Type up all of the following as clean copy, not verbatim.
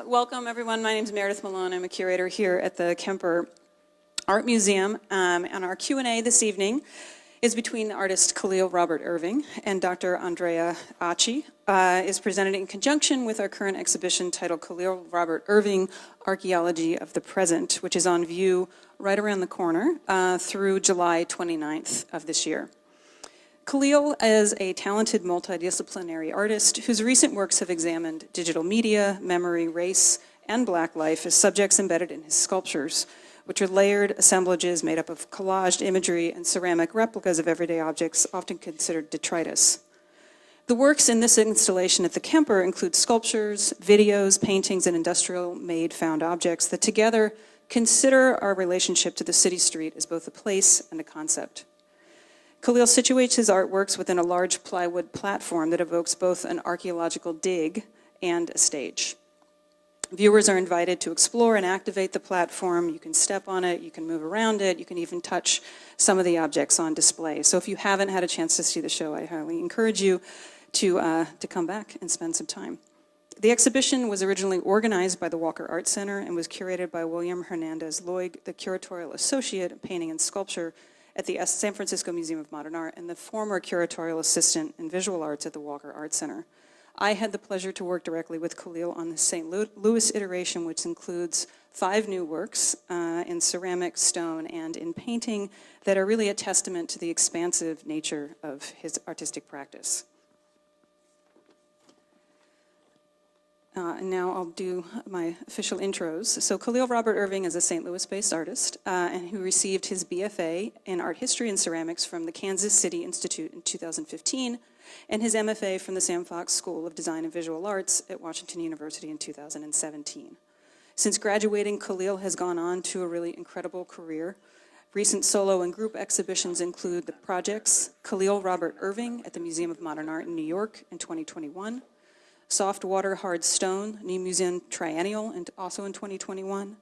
Welcome everyone. My name is Meredith Malone. I'm a curator here at the Kemper Art Museum. And our Q&A this evening is between artist Kahlil Robert Irving and Dr. Andrea Achi. Is presented in conjunction with our current exhibition titled Kahlil Robert Irving, Archaeology of the Present, which is on view right around the corner through July 29th of this year. Kahlil is a talented multidisciplinary artist whose recent works have examined digital media, memory, race, and Black life as subjects embedded in his sculptures, which are layered assemblages made up of collaged imagery and ceramic replicas of everyday objects, often considered detritus. The works in this installation at the Kemper include sculptures, videos, paintings, and industrial-made found objects that together consider our relationship to the city street as both a place and a concept. Kahlil situates his artworks within a large plywood platform that evokes both an archaeological dig and a stage. Viewers are invited to explore and activate the platform. You can step on it, you can move around it, you can even touch some of the objects on display. So if you haven't had a chance to see the show, I highly encourage you to come back and spend some time. The exhibition was originally organized by the Walker Art Center and was curated by William Hernandez Loig, the curatorial associate of painting and sculpture at the San Francisco Museum of Modern Art and the former curatorial assistant in visual arts at the Walker Art Center. I had the pleasure to work directly with Kahlil on the St. Louis iteration, which includes 5 new works in ceramic, stone, and in painting that are really a testament to the expansive nature of his artistic practice. And now I'll do my official intros. So Kahlil Robert Irving is a St. Louis-based artist and who received his BFA in art history and ceramics from the Kansas City Institute in 2015 and his MFA from the Sam Fox School of Design and Visual Arts at Washington University in 2017. Since graduating, Kahlil has gone on to a really incredible career. Recent solo and group exhibitions include the projects Kahlil Robert Irving at the Museum of Modern Art in New York in 2021, Soft Water, Hard Stone, New Museum Triennial, and also in 2021.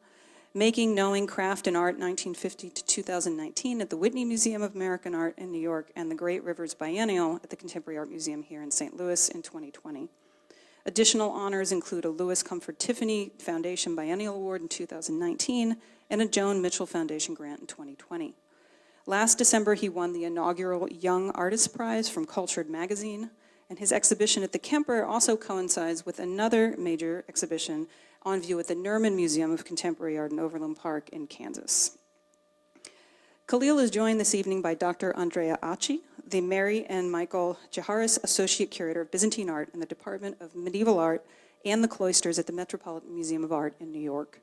Making, Knowing, Craft, and Art 1950 to 2019 at the Whitney Museum of American Art in New York, and the Great Rivers Biennial at the Contemporary Art Museum here in St. Louis in 2020. Additional honors include a Louis Comfort Tiffany Foundation Biennial Award in 2019 and a Joan Mitchell Foundation grant in 2020. Last December, he won the inaugural Young Artist Prize from Cultured Magazine, and his exhibition at the Kemper also coincides with another major exhibition on view at the Nerman Museum of Contemporary Art in Overland Park in Kansas. Kahlil is joined this evening by Dr. Andrea Achi, the Mary and Michael Jaharis Associate Curator of Byzantine Art in the Department of Medieval Art and the Cloisters at the Metropolitan Museum of Art in New York.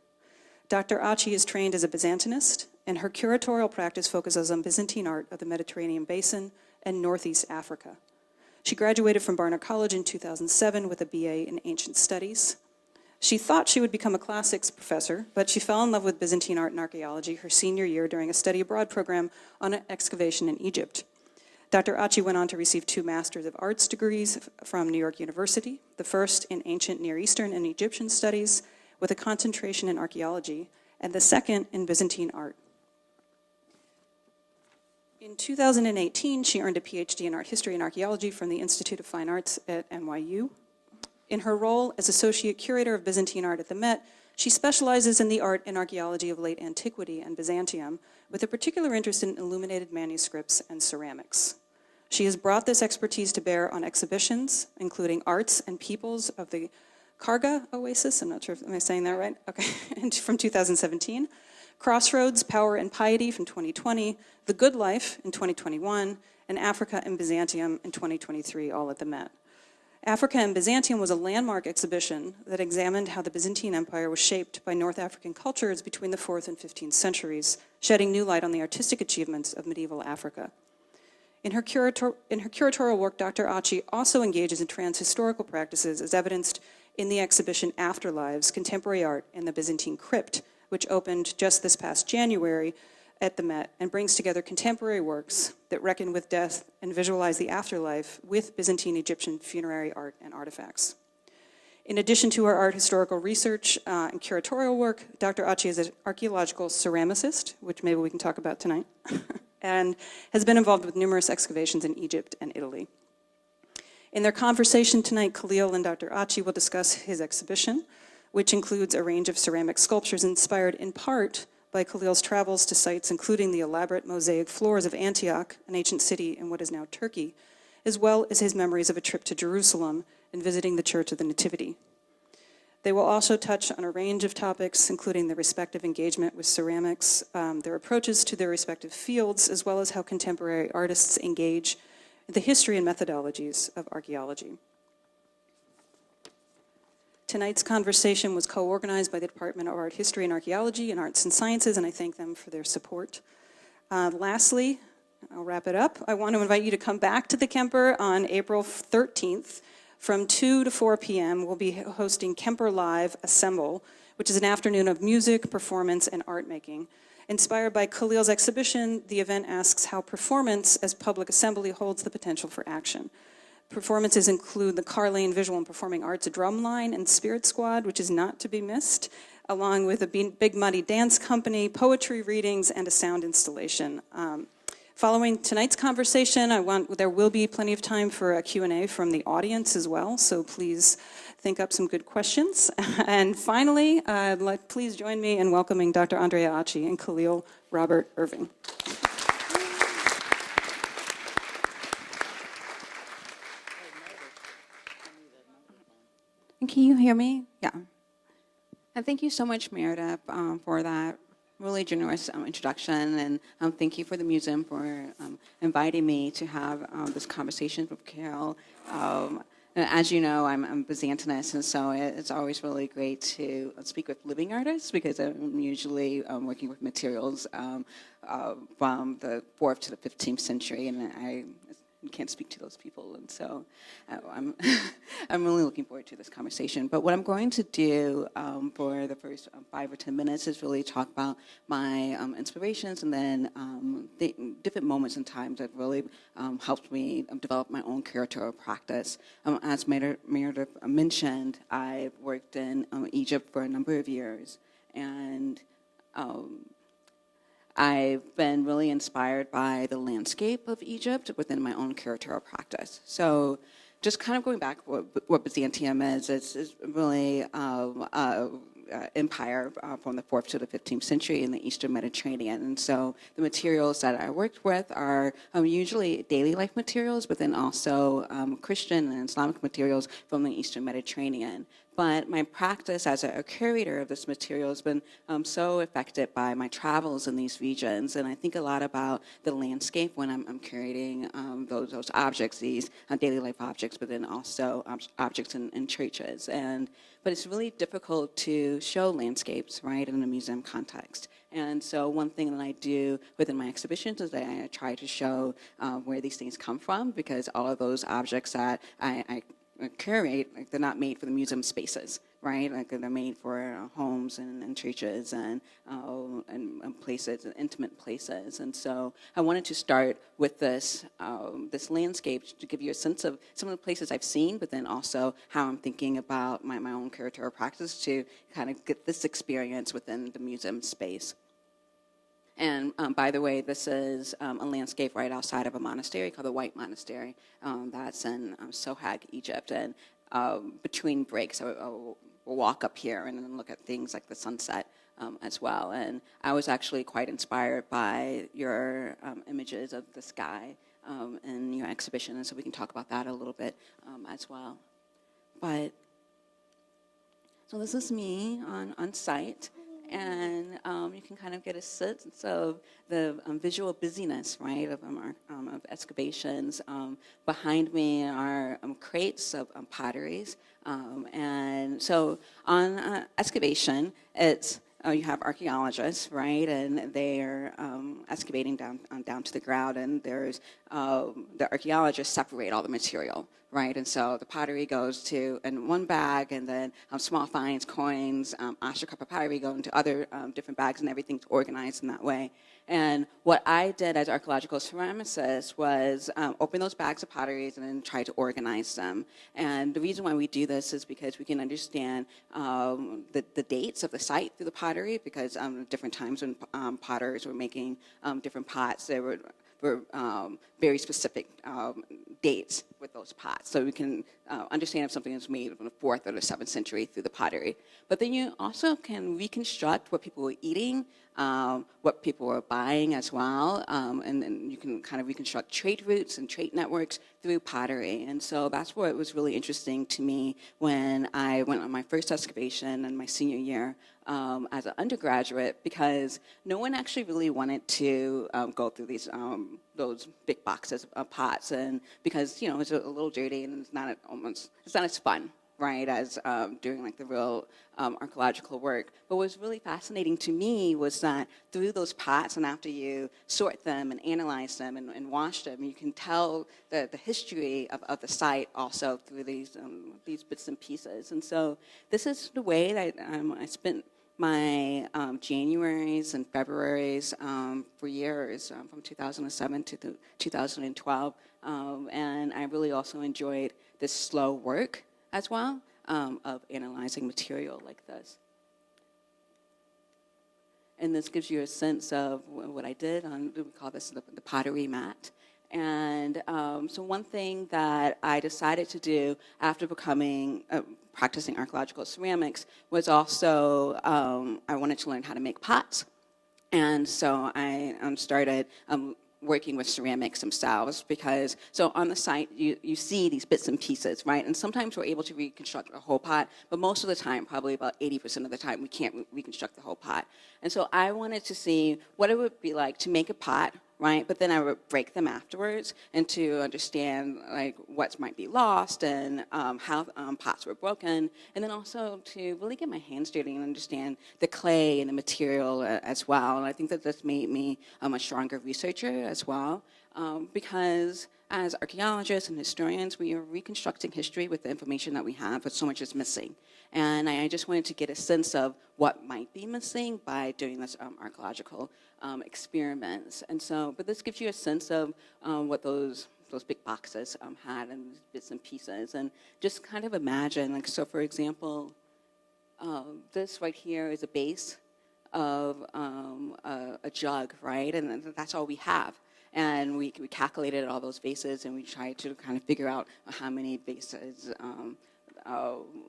Dr. Achi is trained as a Byzantinist, and her curatorial practice focuses on Byzantine art of the Mediterranean Basin and Northeast Africa. She graduated from Barnard College in 2007 with a BA in Ancient Studies. She thought she would become a classics professor, but she fell in love with Byzantine art and archaeology her senior year during a study abroad program on an excavation in Egypt. Dr. Achi went on to receive 2 Masters of Arts degrees from New York University, the first in Ancient Near Eastern and Egyptian Studies with a concentration in archaeology, and the second in Byzantine art. In 2018, she earned a PhD in art history and archaeology from the Institute of Fine Arts at NYU. In her role as Associate Curator of Byzantine Art at the Met, she specializes in the art and archaeology of late antiquity and Byzantium, with a particular interest in illuminated manuscripts and ceramics. She has brought this expertise to bear on exhibitions, including Arts and Peoples of the Karga Oasis, I'm not sure if am I saying that right? Okay, from 2017. Crossroads, Power and Piety from 2020, The Good Life in 2021, and Africa and Byzantium in 2023, all at the Met. Africa and Byzantium was a landmark exhibition that examined how the Byzantine Empire was shaped by North African cultures between the 4th and 15th centuries, shedding new light on the artistic achievements of medieval Africa. In her curatorial work, Dr. Achi also engages in trans-historical practices as evidenced in the exhibition Afterlives, Contemporary Art in the Byzantine Crypt, which opened just this past January at the Met and brings together contemporary works that reckon with death and visualize the afterlife with Byzantine Egyptian funerary art and artifacts. In addition to her art historical research and curatorial work, Dr. Achi is an archaeological ceramicist, which maybe we can talk about tonight, and has been involved with numerous excavations in Egypt and Italy. In their conversation tonight, Kahlil and Dr. Achi will discuss his exhibition, which includes a range of ceramic sculptures inspired in part by Kahlil's travels to sites including the elaborate mosaic floors of Antioch, an ancient city in what is now Turkey, as well as his memories of a trip to Jerusalem and visiting the Church of the Nativity. They will also touch on a range of topics, including their respective engagement with ceramics, their approaches to their respective fields, as well as how contemporary artists engage the history and methodologies of archaeology. Tonight's conversation was co-organized by the Department of Art History and Archaeology and Arts and Sciences, and I thank them for their support. Lastly, I'll wrap it up. I want to invite you to come back to the Kemper on April 13th. From 2 to 4 p.m., we'll be hosting Kemper Live Assemble, which is an afternoon of music, performance, and art making. Inspired by Kahlil's exhibition, the event asks how performance as public assembly holds the potential for action. Performances include the Carlene Visual and Performing Arts Drumline and Spirit Squad, which is not to be missed, along with a Big Muddy Dance Company, poetry readings, and a sound installation. Following tonight's conversation, there will be plenty of time for a Q&A from the audience as well, so please think up some good questions. And finally, please join me in welcoming Dr. Andrea Achi and Kahlil Robert Irving. Can you hear me? Yeah. And thank you so much, Meredith, for that really generous introduction, and thank you for the museum for inviting me to have this conversation with Carol. As you know, I'm Byzantinist, and so it's always really great to speak with living artists because I'm usually working with materials from the 4th to the 15th century, and I can't speak to those people, and so I'm really looking forward to this conversation. But what I'm going to do for the first 5 or 10 minutes is really talk about my inspirations and then the different moments and times that really helped me develop my own curatorial practice. As Meredith mentioned, I worked in Egypt for a number of years, and I've been really inspired by the landscape of Egypt within my own curatorial practice. So just kind of going back what Byzantium is, it's really empire from the 4th to the 15th century in the Eastern Mediterranean. And so the materials that I worked with are usually daily life materials, but then also Christian and Islamic materials from the Eastern Mediterranean. But my practice as a curator of this material has been so affected by my travels in these regions. And I think a lot about the landscape when I'm curating those objects, these daily life objects, but then also objects in churches. But it's really difficult to show landscapes, right, in a museum context. And so one thing that I do within my exhibitions is that I try to show where these things come from, because all of those objects that I curate, like, they're not made for the museum spaces, right? Like, they're made for homes and churches and places, intimate places. And so I wanted to start with this landscape to give you a sense of some of the places I've seen, but then also how I'm thinking about my own curatorial practice to kind of get this experience within the museum space. And by the way, this is a landscape right outside of a monastery called the White Monastery. That's in Sohag, Egypt. And between breaks, I'll walk up here and then look at things like the sunset as well. And I was actually quite inspired by your images of the sky in your exhibition, and so we can talk about that a little bit as well. But so this is me on site. And you can kind of get a sense of the visual busyness, right, of excavations. Behind me are crates of potteries. And so on excavation, it's you have archaeologists, right, and they're excavating down to the ground, and there's the archaeologists separate all the material, right, and so the pottery goes in one bag, and then small finds, coins, ostrich papyri go into other different bags, and everything's organized in that way. And what I did as archaeological ceramicist was open those bags of potteries and then try to organize them. And the reason why we do this is because we can understand the dates of the site through the pottery, because different times when potters were making different pots, they were for very specific dates with those pots. So we can understand if something is made in the 4th or the 7th century through the pottery. But then you also can reconstruct what people were eating, what people were buying as well, and then you can kind of reconstruct trade routes and trade networks through pottery. And so that's what was really interesting to me when I went on my first excavation in my senior year as an undergraduate, because no one actually really wanted to go through those big boxes of pots, and because it's a little dirty and it's not as fun, right, as doing like the real archaeological work. But what was really fascinating to me was that through those pots, and after you sort them and analyze them and wash them, you can tell the history of the site also through these bits and pieces. And so this is the way that I spent my Januaries and Februaries for years, from 2007 to 2012. And I really also enjoyed this slow work as well, of analyzing material like this. And this gives you a sense of what I did on, we call this the pottery mat. And so one thing that I decided to do after practicing archaeological ceramics was also, I wanted to learn how to make pots. And so I started working with ceramics themselves, because so on the site you see these bits and pieces, right? And sometimes we're able to reconstruct a whole pot, but most of the time, probably about 80% of the time, we can't reconstruct the whole pot. And so I wanted to see what it would be like to make a pot, right? But then I would break them afterwards, and to understand like what might be lost and how pots were broken, and then also to really get my hands dirty and understand the clay and the material as well. And I think that this made me a stronger researcher as well, because as archaeologists and historians, we are reconstructing history with the information that we have, but so much is missing. And I just wanted to get a sense of what might be missing by doing this archaeological experiments. And so, but this gives you a sense of what those big boxes had, and bits and pieces. And just kind of imagine, like, so for example, this right here is a base of a jug, right? And that's all we have. And we calculated all those bases, and we tried to kind of figure out how many bases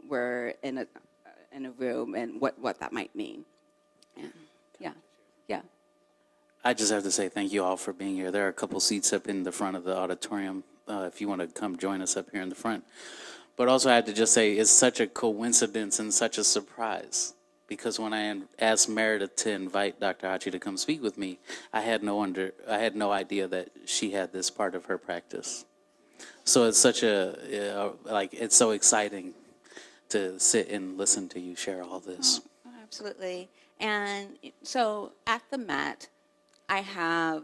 were in a room, and what that might mean. And, yeah. I just have to say thank you all for being here. There are a couple seats up in the front of the auditorium if you want to come join us up here in the front. But also I have to just say it's such a coincidence and such a surprise, because when I asked Meredith to invite Dr. Achi to come speak with me, I had no idea that she had this part of her practice. So it's such it's so exciting to sit and listen to you share all this. Oh, absolutely. And so at the Met, I have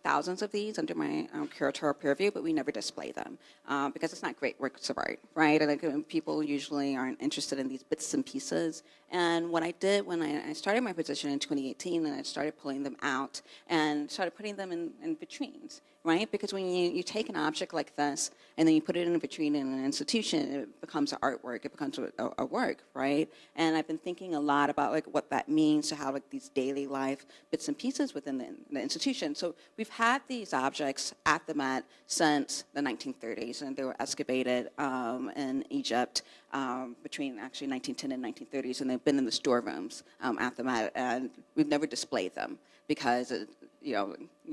thousands of these under my Curator purview, but we never display them because it's not great works of art, right? And like, people usually aren't interested in these bits and pieces. And what I did when I started my position in 2018, and I started pulling them out and started putting them in vitrines, right? Because when you take an object like this and then you put it in a vitrine in an institution, it becomes an artwork, it becomes a work, right? And I've been thinking a lot about like what that means to have like these daily life bits and pieces within the institution. So we've had these objects at the Met since the 1930s, and they were excavated in Egypt between actually 1910 and 1930s, and they've been in the storerooms at the Met, and we've never displayed them because you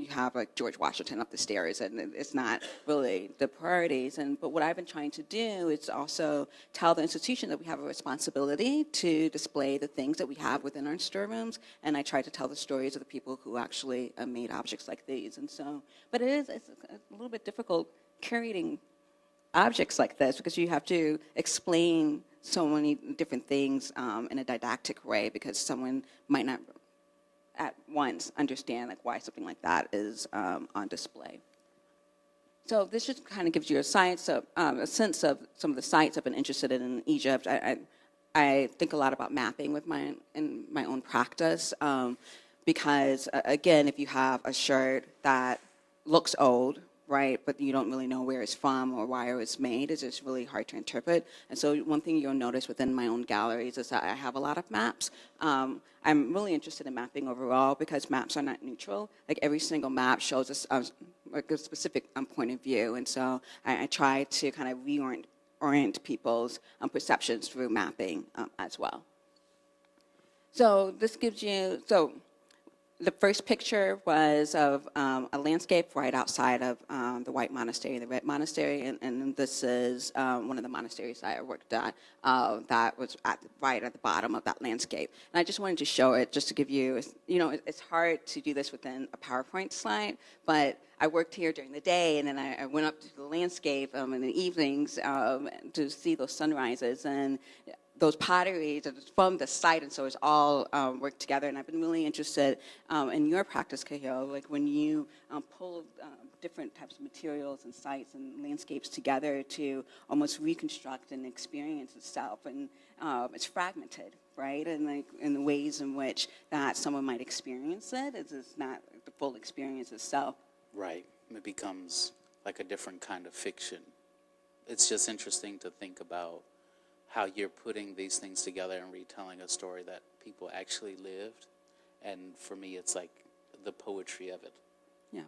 have like George Washington up the stairs, and it's not really the priorities. But what I've been trying to do is also tell the institution that we have a responsibility to display the things that we have within our storerooms, and I try to tell the stories of the people who actually made objects like these. And so, but it's a little bit difficult curating objects like this because you have to explain so many different things in a didactic way, because someone might not at once understand like why something like that is on display. So this just kind of gives you a sense of some of the sites I've been interested in Egypt. I think a lot about mapping in my own practice, because again, if you have a shirt that looks old, right, but you don't really know where it's from or why it was made. It's just really hard to interpret. And so one thing you'll notice within my own galleries is that I have a lot of maps. I'm really interested in mapping overall because maps are not neutral. Like every single map shows us like a specific point of view. And so I try to kind of reorient people's perceptions through mapping as well. So this gives you, so the first picture was of a landscape right outside of the White Monastery, the Red Monastery, and this is one of the monasteries I worked at that was right at the bottom of that landscape. And I just wanted to show it just to give you, it's hard to do this within a PowerPoint slide, but I worked here during the day, and then I went up to the landscape in the evenings to see those sunrises, and those potteries from the site, and so it's all worked together. And I've been really interested in your practice, Kahlil, like when you pull different types of materials and sites and landscapes together to almost reconstruct an experience itself. And it's fragmented, right? And like in the ways in which that someone might experience it, it's not the full experience itself. Right. It becomes like a different kind of fiction. It's just interesting to think about how you're putting these things together and retelling a story that people actually lived. And for me, it's like the poetry of it. Yeah,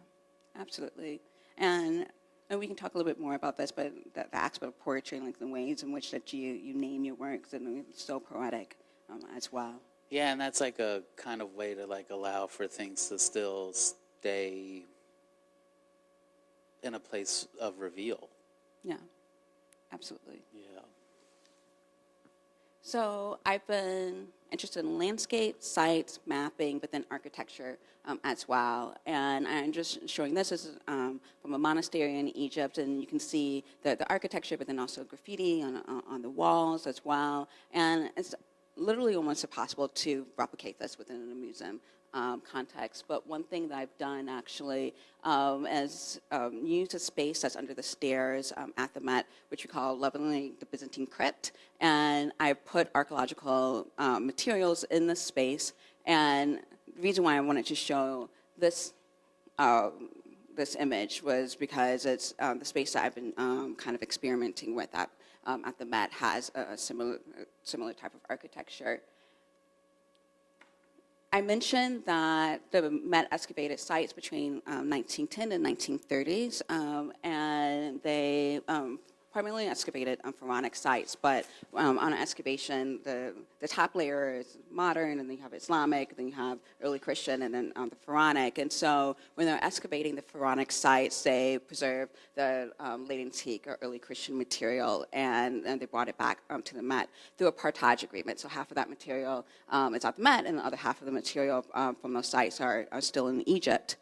absolutely. And we can talk a little bit more about this, but the aspect of poetry, like the ways in which that you name your works, and it's so poetic as well. Yeah, and that's like a kind of way to like allow for things to still stay in a place of reveal. Yeah, absolutely. Yeah. So I've been interested in landscape, sites, mapping, but then architecture as well. And I'm just showing this as from a monastery in Egypt, and you can see the architecture, but then also graffiti on the walls as well. And it's literally almost impossible to replicate this within a museum context. But one thing that I've done actually is use a space that's under the stairs at the Met, which we call lovingly the Byzantine crypt. And I put archaeological materials in this space. And the reason why I wanted to show this this image was because it's the space that I've been kind of experimenting with at the Met has a similar type of architecture. I mentioned that the Met excavated sites between 1910 and 1930s, and they primarily excavated pharaonic sites, but on an excavation, the top layer is modern, and then you have Islamic, then you have early Christian, and then the pharaonic. And so when they're excavating the pharaonic sites, they preserve the late antique or early Christian material, and they brought it back to the Met through a partage agreement. So half of that material is at the Met, and the other half of the material from those sites are still in Egypt.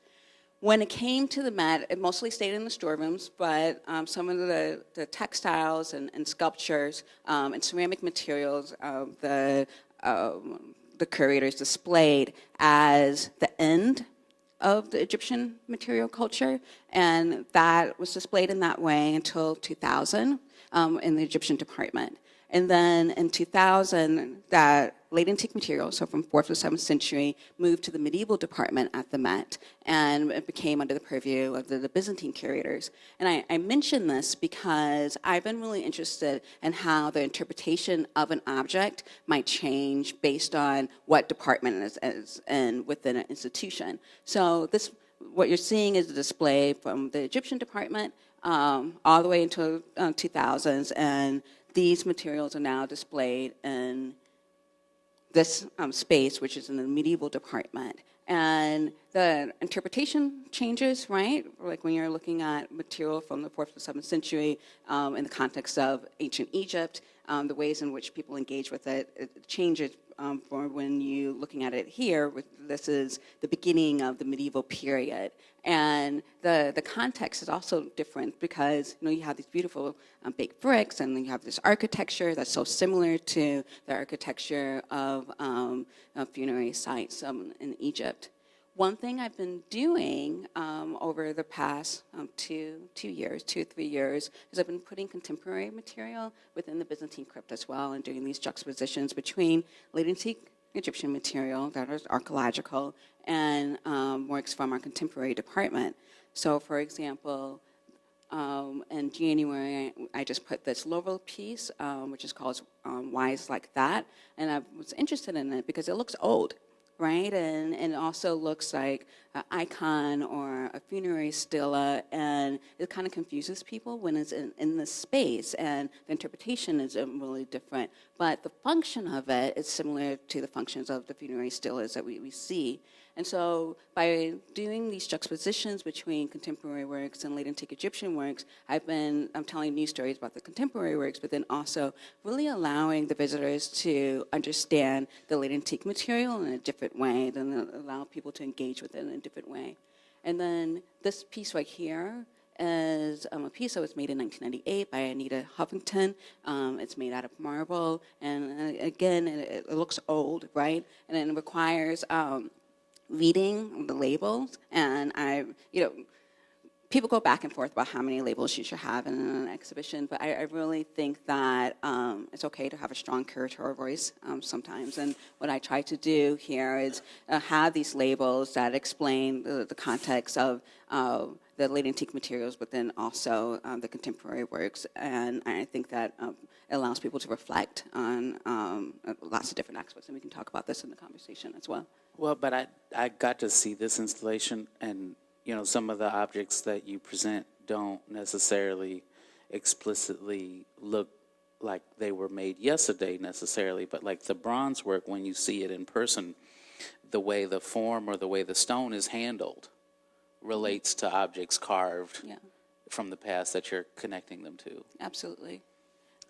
When it came to the Met, it mostly stayed in the storerooms, but some of the textiles and sculptures and ceramic materials the curators displayed as the end of the Egyptian material culture, and that was displayed in that way until 2000 in the Egyptian department. And then in 2000, that late antique material, so from 4th to 7th century, moved to the medieval department at the Met, and it became under the purview of the Byzantine curators. And I mention this because I've been really interested in how the interpretation of an object might change based on what department it is in within an institution. So this, what you're seeing is a display from the Egyptian department all the way until 2000s, and these materials are now displayed in this space, which is in the medieval department. And the interpretation changes, right? Like when you're looking at material from the 4th to 7th century in the context of ancient Egypt, the ways in which people engage with it changes for when you're looking at it here. This is the beginning of the medieval period. And the context is also different because you have these beautiful baked bricks, and then you have this architecture that's so similar to the architecture of funerary sites in Egypt. One thing I've been doing over the past 2 years, 2 or 3 years, is I've been putting contemporary material within the Byzantine crypt as well, and doing these juxtapositions between late antique Egyptian material that is archaeological and works from our contemporary department. So, for example, in January, I just put this Laurel piece, which is called Wise Like That. And I was interested in it because it looks old, right? And it also looks like an icon or a funerary stela, and it kind of confuses people when it's in this space, and the interpretation is really different. But the function of it is similar to the functions of the funerary stelas that we see. And so by doing these juxtapositions between contemporary works and late antique Egyptian works, I'm telling new stories about the contemporary works, but then also really allowing the visitors to understand the late antique material in a different way, then allow people to engage with it in a different way. And then this piece right here is a piece that was made in 1998 by Anita Huffington. It's made out of marble, and again, it looks old, right? And it requires reading the labels, and people go back and forth about how many labels you should have in an exhibition, but I really think that it's okay to have a strong curatorial voice sometimes. And what I try to do here is have these labels that explain the context of the late antique materials, but then also the contemporary works. And I think that it allows people to reflect on lots of different aspects, and we can talk about this in the conversation as well. Well, but I got to see this installation, and some of the objects that you present don't necessarily explicitly look like they were made yesterday necessarily, but like the bronze work, when you see it in person, the way the form or the way the stone is handled relates to objects carved from the past that you're connecting them to. Absolutely.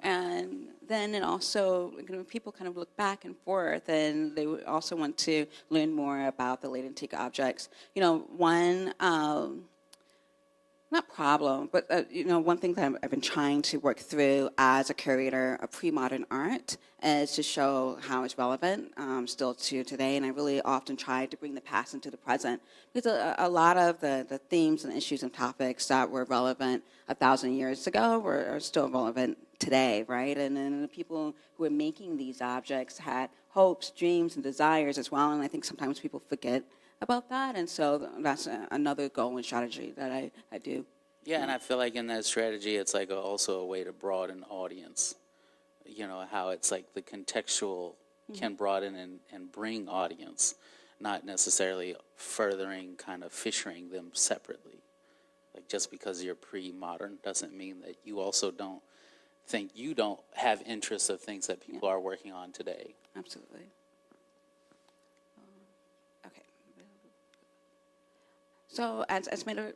And then it also, people kind of look back and forth, and they also want to learn more about the late antique objects. One, not problem, but one thing that I've been trying to work through as a curator of pre-modern art is to show how it's relevant still to today, and I really often try to bring the past into the present, because a lot of the themes and issues and topics that were relevant 1,000 years ago are still relevant today, right? And then the people who are making these objects had hopes, dreams, and desires as well, and I think sometimes people forget about that, and so that's another goal and strategy that I do. Yeah, and I feel like in that strategy, it's like also a way to broaden audience. How it's like the contextual can broaden and bring audience, not necessarily furthering kind of fishing them separately. Like just because you're pre-modern doesn't mean that you also don't think you don't have interests of things that people are working on today. Absolutely. Okay. So as Maynard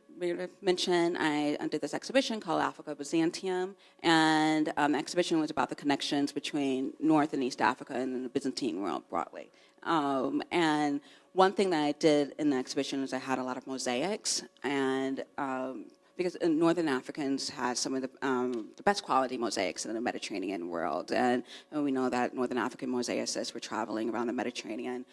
mentioned, I did this exhibition called Africa Byzantium, and the exhibition was about the connections between North and East Africa and the Byzantine world broadly. And one thing that I did in the exhibition is I had a lot of mosaics, and because Northern Africans had some of the best quality mosaics in the Mediterranean world. And we know that Northern African mosaicists were traveling around the Mediterranean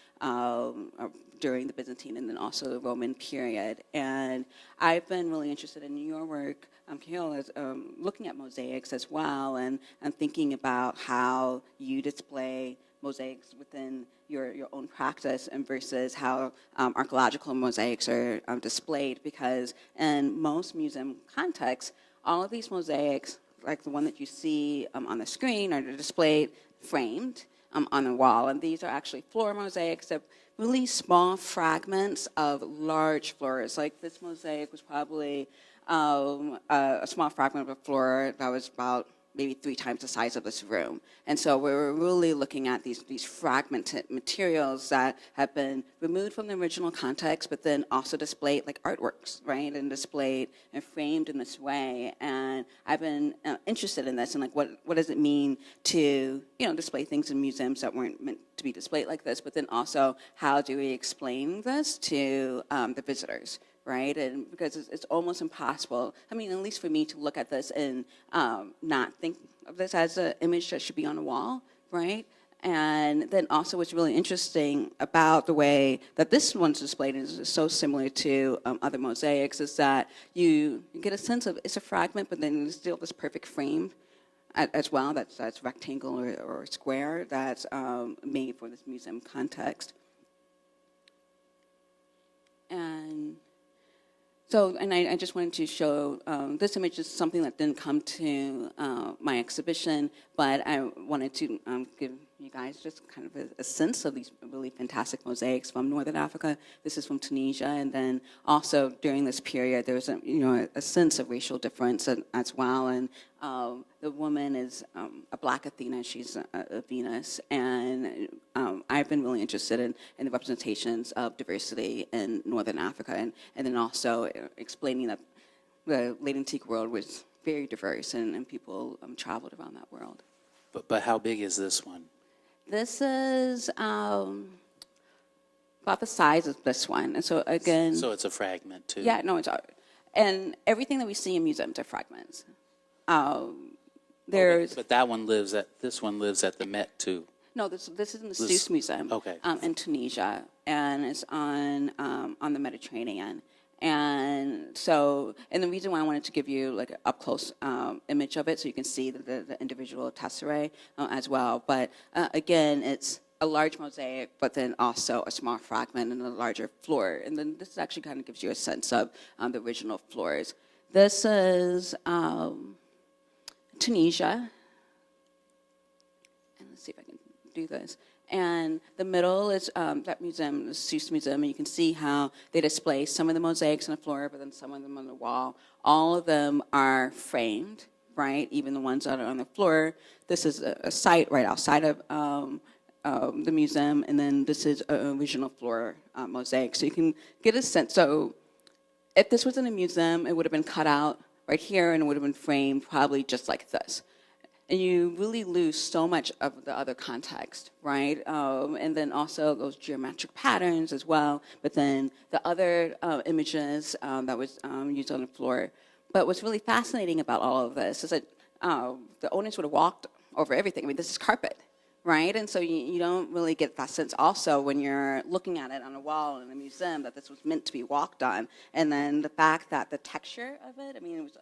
during the Byzantine and then also the Roman period. And I've been really interested in your work, Kahlil, looking at mosaics as well, and thinking about how you display mosaics within your own practice and versus how archaeological mosaics are displayed, because in most museum contexts, all of these mosaics, like the one that you see on the screen, are displayed framed on the wall, and these are actually floor mosaics of really small fragments of large floors. Like this mosaic was probably a small fragment of a floor that was about maybe 3 times the size of this room. And so we're really looking at these fragmented materials that have been removed from the original context, but then also displayed like artworks, right? And displayed and framed in this way. And I've been interested in this, and like what does it mean to, display things in museums that weren't meant to be displayed like this, but then also how do we explain this to the visitors? Right, and because it's almost impossible, at least for me, to look at this and not think of this as an image that should be on a wall, right? And then also what's really interesting about the way that this one's displayed is so similar to other mosaics is that you get a sense of it's a fragment, but then there's still this perfect frame as well that's rectangle or square that's made for this museum context. And So, and I just wanted to show, this image is something that didn't come to my exhibition, but I wanted to give you guys just kind of a sense of these really fantastic mosaics from Northern Africa. This is from Tunisia, and then also during this period, there was a sense of racial difference as well. And the woman is a Black Athena; she's a Venus, and I've been really interested in the representations of diversity in Northern Africa, and then also explaining that the late antique world was very diverse, and people traveled around that world. But how big is this one? This is about the size of this one. And so again, So it's a fragment too. yeah, no, it's and everything that we see in museums are fragments. There's But this one lives at the Met too. no, this is in the Seuss Museum, okay. in Tunisia, and it's on the Mediterranean. And so, and the reason why I wanted to give you like an up close image of it, so you can see the individual tesserae as well. But again, it's a large mosaic, but then also a small fragment and a larger floor. And then this actually kind of gives you a sense of the original floors. This is Tunisia. And let's see if I can do this. And the middle is that museum, the Seuss Museum, and you can see how they display some of the mosaics on the floor, but then some of them on the wall. All of them are framed, right? Even the ones that are on the floor. This is a site right outside of the museum, and then this is an original floor mosaic. So you can get a sense. So if this was in a museum, it would have been cut out right here, and it would have been framed probably just like this. And you really lose so much of the other context, right? And then also those geometric patterns as well. But then the other images that was used on the floor. But what's really fascinating about all of this is that the owners would have walked over everything. I mean, this is carpet, right? And so you don't really get that sense also when you're looking at it on a wall in a museum that this was meant to be walked on. And then the fact that the texture of it, I mean, it was...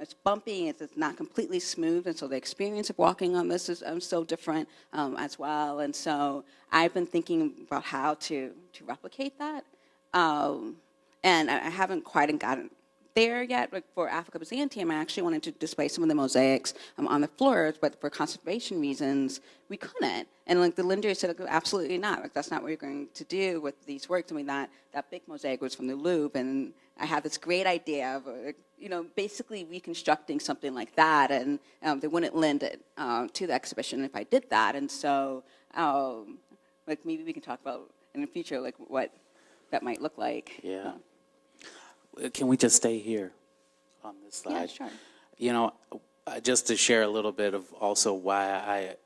it's bumpy, it's not completely smooth, and so the experience of walking on this is so different as well. And so I've been thinking about how to replicate that. And I haven't quite gotten there yet. Like for Africa Byzantium, I actually wanted to display some of the mosaics on the floors, but for conservation reasons, we couldn't. And like the lender said, like, absolutely not. Like that's not what you're going to do with these works. I mean, that big mosaic was from the Louvre, and I had this great idea of, basically reconstructing something like that, and they wouldn't lend it to the exhibition if I did that. And so, like maybe we can talk about in the future, like what that might look like. Yeah. Can we just stay here on this slide? Yeah, sure. Just to share a little bit of also why I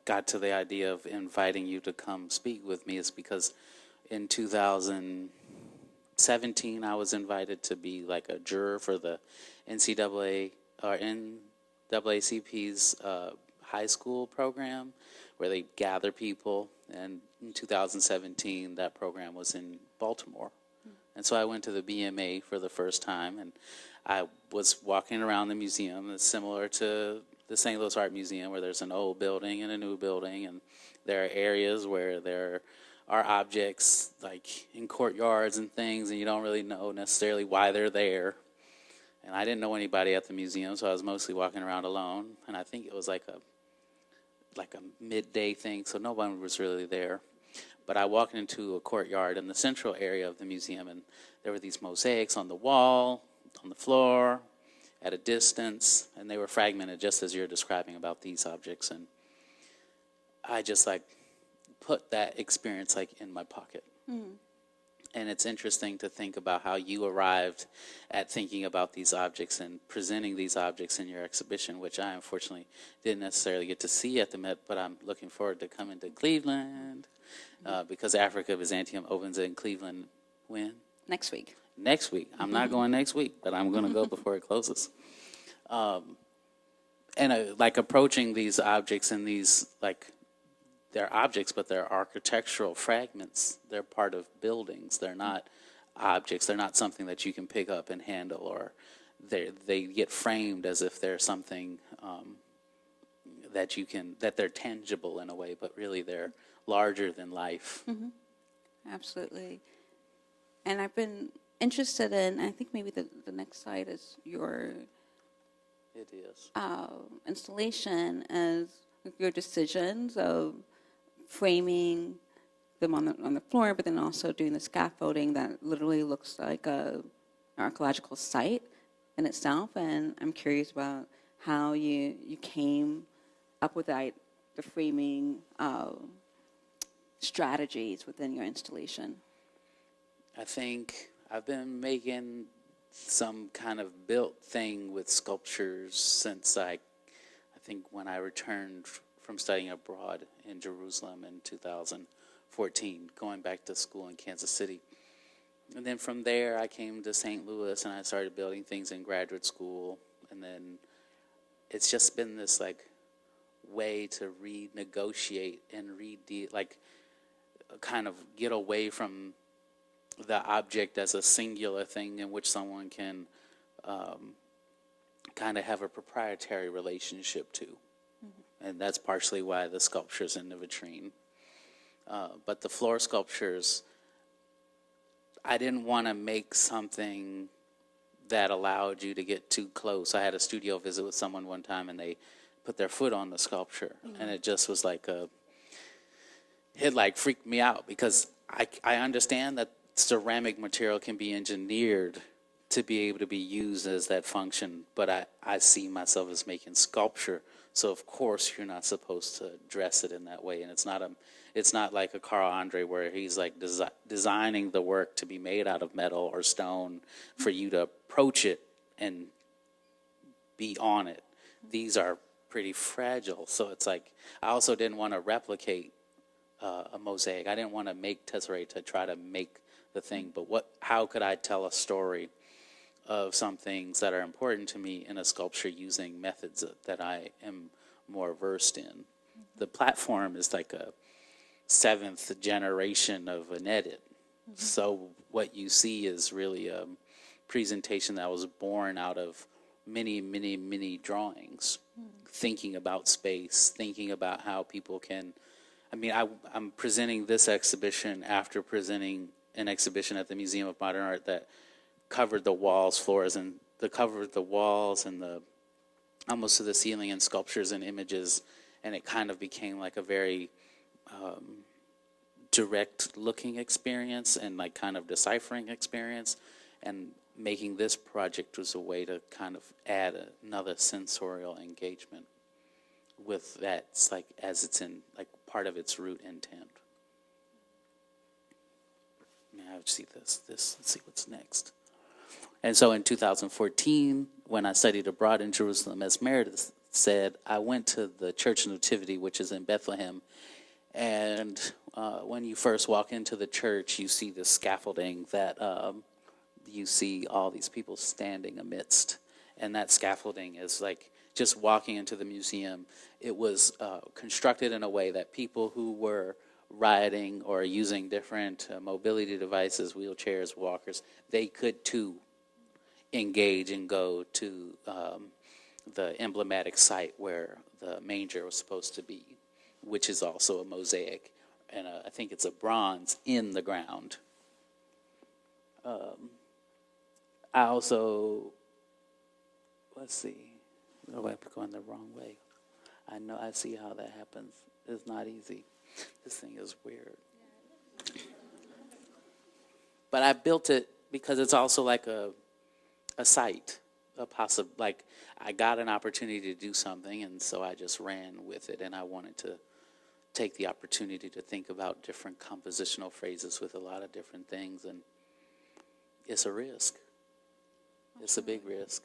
got to the idea of inviting you to come speak with me is because in 2017 I was invited to be like a juror for the NCAA or NAACP's high school program where they gather people, and in 2017 that program was in Baltimore. And so I went to the BMA for the first time, and I was walking around the museum. It's similar to the St. Louis Art Museum, where there's an old building and a new building, and there are areas where there are objects like in courtyards and things, and you don't really know necessarily why they're there. And I didn't know anybody at the museum, so I was mostly walking around alone. And I think it was like a midday thing, so no one was really there. But I walked into a courtyard in the central area of the museum, and there were these mosaics on the wall, on the floor, at a distance, and they were fragmented just as you're describing about these objects. And I just put that experience in my pocket. Mm. And it's interesting to think about how you arrived at thinking about these objects and presenting these objects in your exhibition, which I unfortunately didn't necessarily get to see at the Met, but I'm looking forward to coming to Cleveland. Because Africa Byzantium opens in Cleveland when? Next week. Next week. I'm not going next week, but I'm going to go before it closes. And approaching these objects and these, they're objects, but they're architectural fragments. They're part of buildings. They're not objects. They're not something that you can pick up and handle, or they get framed as if they're something that they're tangible in a way, but really they're larger than life. Mm-hmm. Absolutely. And I've been interested in, I think maybe the next slide is your It is. installation as your decisions of framing them on the floor, but then also doing the scaffolding that literally looks like an archaeological site in itself. And I'm curious about how you came up with the framing strategies within your installation. I think I've been making some kind of built thing with sculptures since I think when I returned from studying abroad in Jerusalem in 2014, going back to school in Kansas City. And then from there, I came to St. Louis and I started building things in graduate school. And then it's just been this like way to renegotiate and kind of get away from the object as a singular thing in which someone can kind of have a proprietary relationship to. Mm-hmm. And that's partially why the sculpture's in the vitrine. But the floor sculptures, I didn't want to make something that allowed you to get too close. I had a studio visit with someone one time and they put their foot on the sculpture. Mm-hmm. And it just was like it like freaked me out because I understand that ceramic material can be engineered to be able to be used as that function, but I see myself as making sculpture, so of course you're not supposed to dress it in that way. And it's not like a Carl Andre where he's like designing the work to be made out of metal or stone for you to approach it and be on it. These are pretty fragile, so it's like I also didn't want to replicate a mosaic. I didn't want to make tesserae to try to make the thing, but how could I tell a story of some things that are important to me in a sculpture using methods that I am more versed in? Mm-hmm. The platform is like a 7th generation of an edit. Mm-hmm. So what you see is really a presentation that was born out of many, many, many drawings, thinking about space, thinking about how people can, I'm presenting this exhibition after presenting an exhibition at the Museum of Modern Art that covered the walls, floors, and covered the walls and the almost to the ceiling and sculptures and images, and it kind of became like a very direct looking experience and like kind of deciphering experience. And making this project was a way to kind of add another sensorial engagement with that, like as it's in like part of its root intent. I see this, let's see what's next. And so in 2014, when I studied abroad in Jerusalem, as Meredith said, I went to the Church of Nativity, which is in Bethlehem. And when you first walk into the church, you see the scaffolding that you see all these people standing amidst. And that scaffolding is like just walking into the museum. It was constructed in a way that people who were riding or using different mobility devices, wheelchairs, walkers, they could too engage and go to the emblematic site where the manger was supposed to be, which is also a mosaic, and I think it's a bronze in the ground. I also, let's see, oh, I'm going the wrong way. I know, I see how that happens. It's not easy. This thing is weird. But I built it because it's also like a site, like I got an opportunity to do something, and so I just ran with it, and I wanted to take the opportunity to think about different compositional phrases with a lot of different things, and it's a risk. It's a big risk.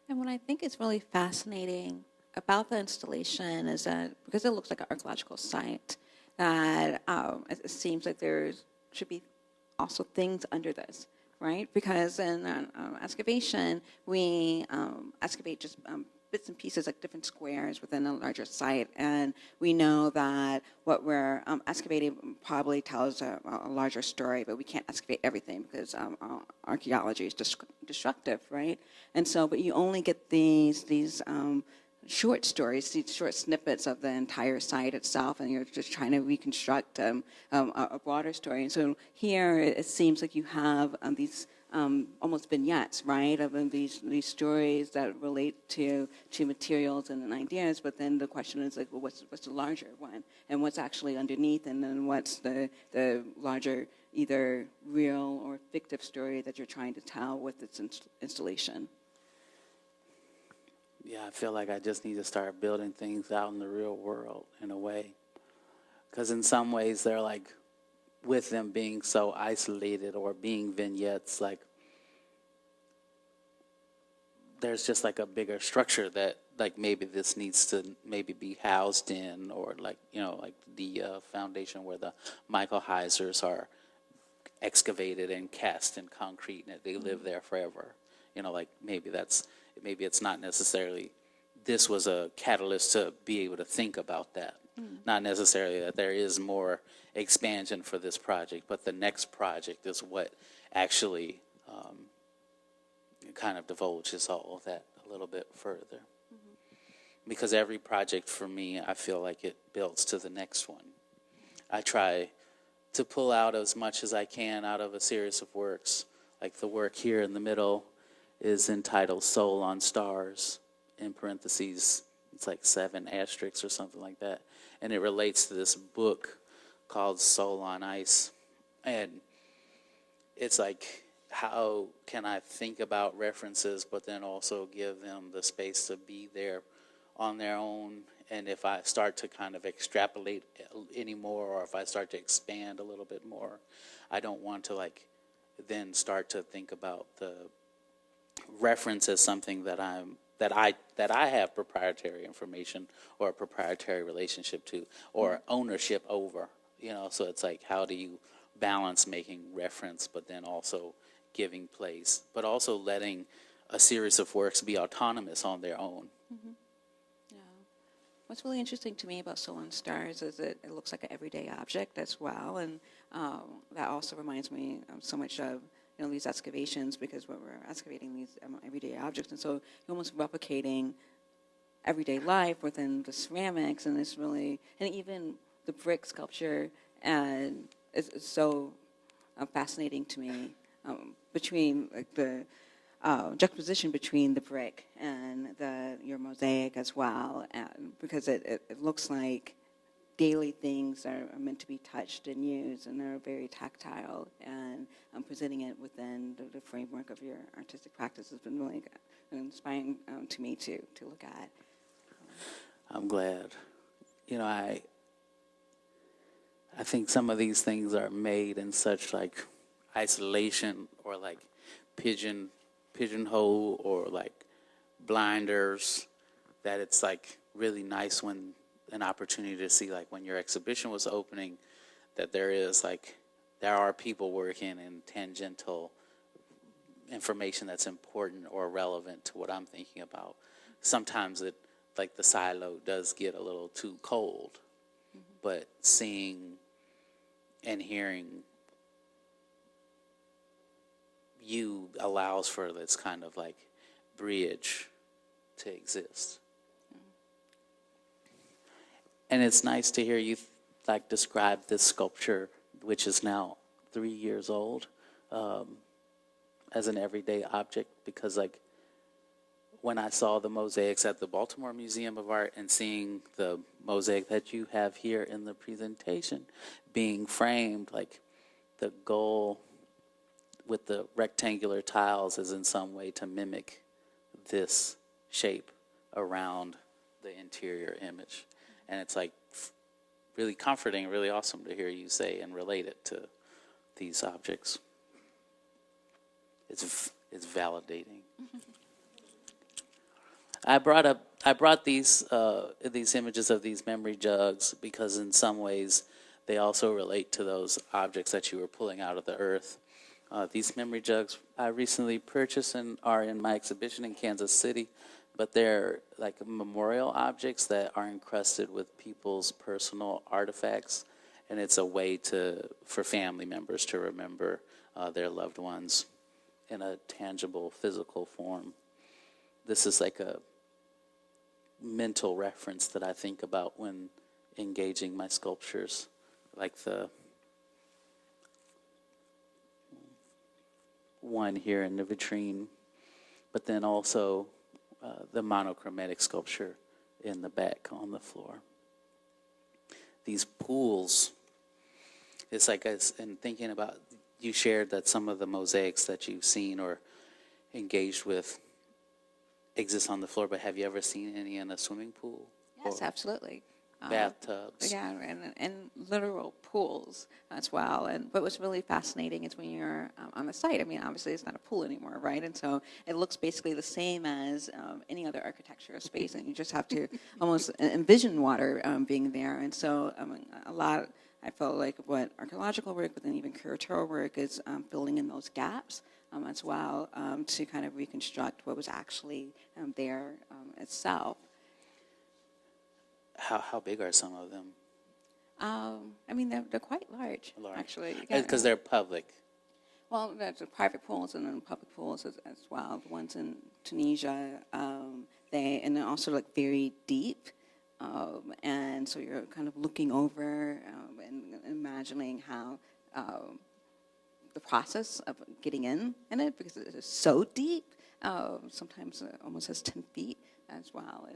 And what I think is really fascinating about the installation is that because it looks like an archaeological site, that it seems like there should be also things under this, right? Because in excavation, we excavate just bits and pieces, like different squares within a larger site, and we know that what we're excavating probably tells a larger story, but we can't excavate everything because archaeology is destructive, right? And so, but you only get these short stories, these short snippets of the entire site itself, and you're just trying to reconstruct a broader story. And so here it seems like you have these almost vignettes, right, of these stories that relate to materials and ideas. But then the question is like, well, what's the larger one, and what's actually underneath, and then what's the larger either real or fictive story that you're trying to tell with its installation. Yeah, I feel like I just need to start building things out in the real world in a way. Because in some ways, they're like, with them being so isolated or being vignettes, like, there's just like a bigger structure that, like, maybe this needs to maybe be housed in, or like, you know, like the foundation where the Michael Heisers are excavated and cast in concrete and they live there forever. You know, like maybe it's not necessarily this was a catalyst to be able to think about that. Not necessarily that there is more expansion for this project, but the next project is what actually kind of divulges all of that a little bit further. Because every project for me, I feel like it builds to the next one. I try to pull out as much as I can out of a series of works. Like the work here in the middle is entitled Soul on Stars, in parentheses, it's like 7 asterisks or something like that. And it relates to this book called Soul on Ice. And it's like, how can I think about references, but then also give them the space to be there on their own? And if I start to kind of extrapolate anymore, or if I start to expand a little bit more, I don't want to like then start to think about the reference as something that I have proprietary information or a proprietary relationship to or ownership over. You know, so it's like, how do you balance making reference, but then also giving place, but also letting a series of works be autonomous on their own. Yeah. What's really interesting to me about Soul on Stars is it looks like an everyday object as well, and that also reminds me so much of these excavations, because we're excavating these everyday objects, and so you're almost replicating everyday life within the ceramics, and it's really, and even the brick sculpture, and it's so fascinating to me between like the juxtaposition between the brick and your mosaic as well, and because it looks like daily things are meant to be touched and used, and they're very tactile, and presenting it within the framework of your artistic practice has been really inspiring to me to look at. I'm glad. You know, I think some of these things are made in such like isolation, or like pigeonhole, or like blinders, that it's like really nice when an opportunity to see, like when your exhibition was opening, that there are people working in tangential information that's important or relevant to what I'm thinking about. Sometimes it, like the silo does get a little too cold, but seeing and hearing you allows for this kind of like bridge to exist. And it's nice to hear you like describe this sculpture, which is now 3 years old, as an everyday object, because like when I saw the mosaics at the Baltimore Museum of Art and seeing the mosaic that you have here in the presentation being framed, like the goal with the rectangular tiles is in some way to mimic this shape around the interior image. And it's like really comforting, really awesome to hear you say and relate it to these objects. It's validating. I brought these images of these memory jugs because in some ways they also relate to those objects that you were pulling out of the earth. These memory jugs I recently purchased and are in my exhibition in Kansas City, but they're like memorial objects that are encrusted with people's personal artifacts, and it's a way for family members to remember their loved ones in a tangible, physical form. This is like a mental reference that I think about when engaging my sculptures, like one here in the vitrine, but then also the monochromatic sculpture in the back on the floor. These pools, it's like, in thinking about, you shared that some of the mosaics that you've seen or engaged with exist on the floor, but have you ever seen any in a swimming pool? Yes, absolutely. Bathtubs? Yeah, and literal pools as well. And but what's really fascinating is when you're on the site. I mean, obviously it's not a pool anymore, right? And so it looks basically the same as any other architectural space, and you just have to almost envision water being there. And so a lot, I felt like what archaeological work, but then even curatorial work is filling in those gaps as well to kind of reconstruct what was actually there itself. How big are some of them? I mean, they're quite large, actually. Because they're public. Well, there's the private pools and then public pools as well. The ones in Tunisia, and then also like very deep. And so you're kind of looking over and imagining how the process of getting in it, because it is so deep, sometimes almost has 10 feet as well.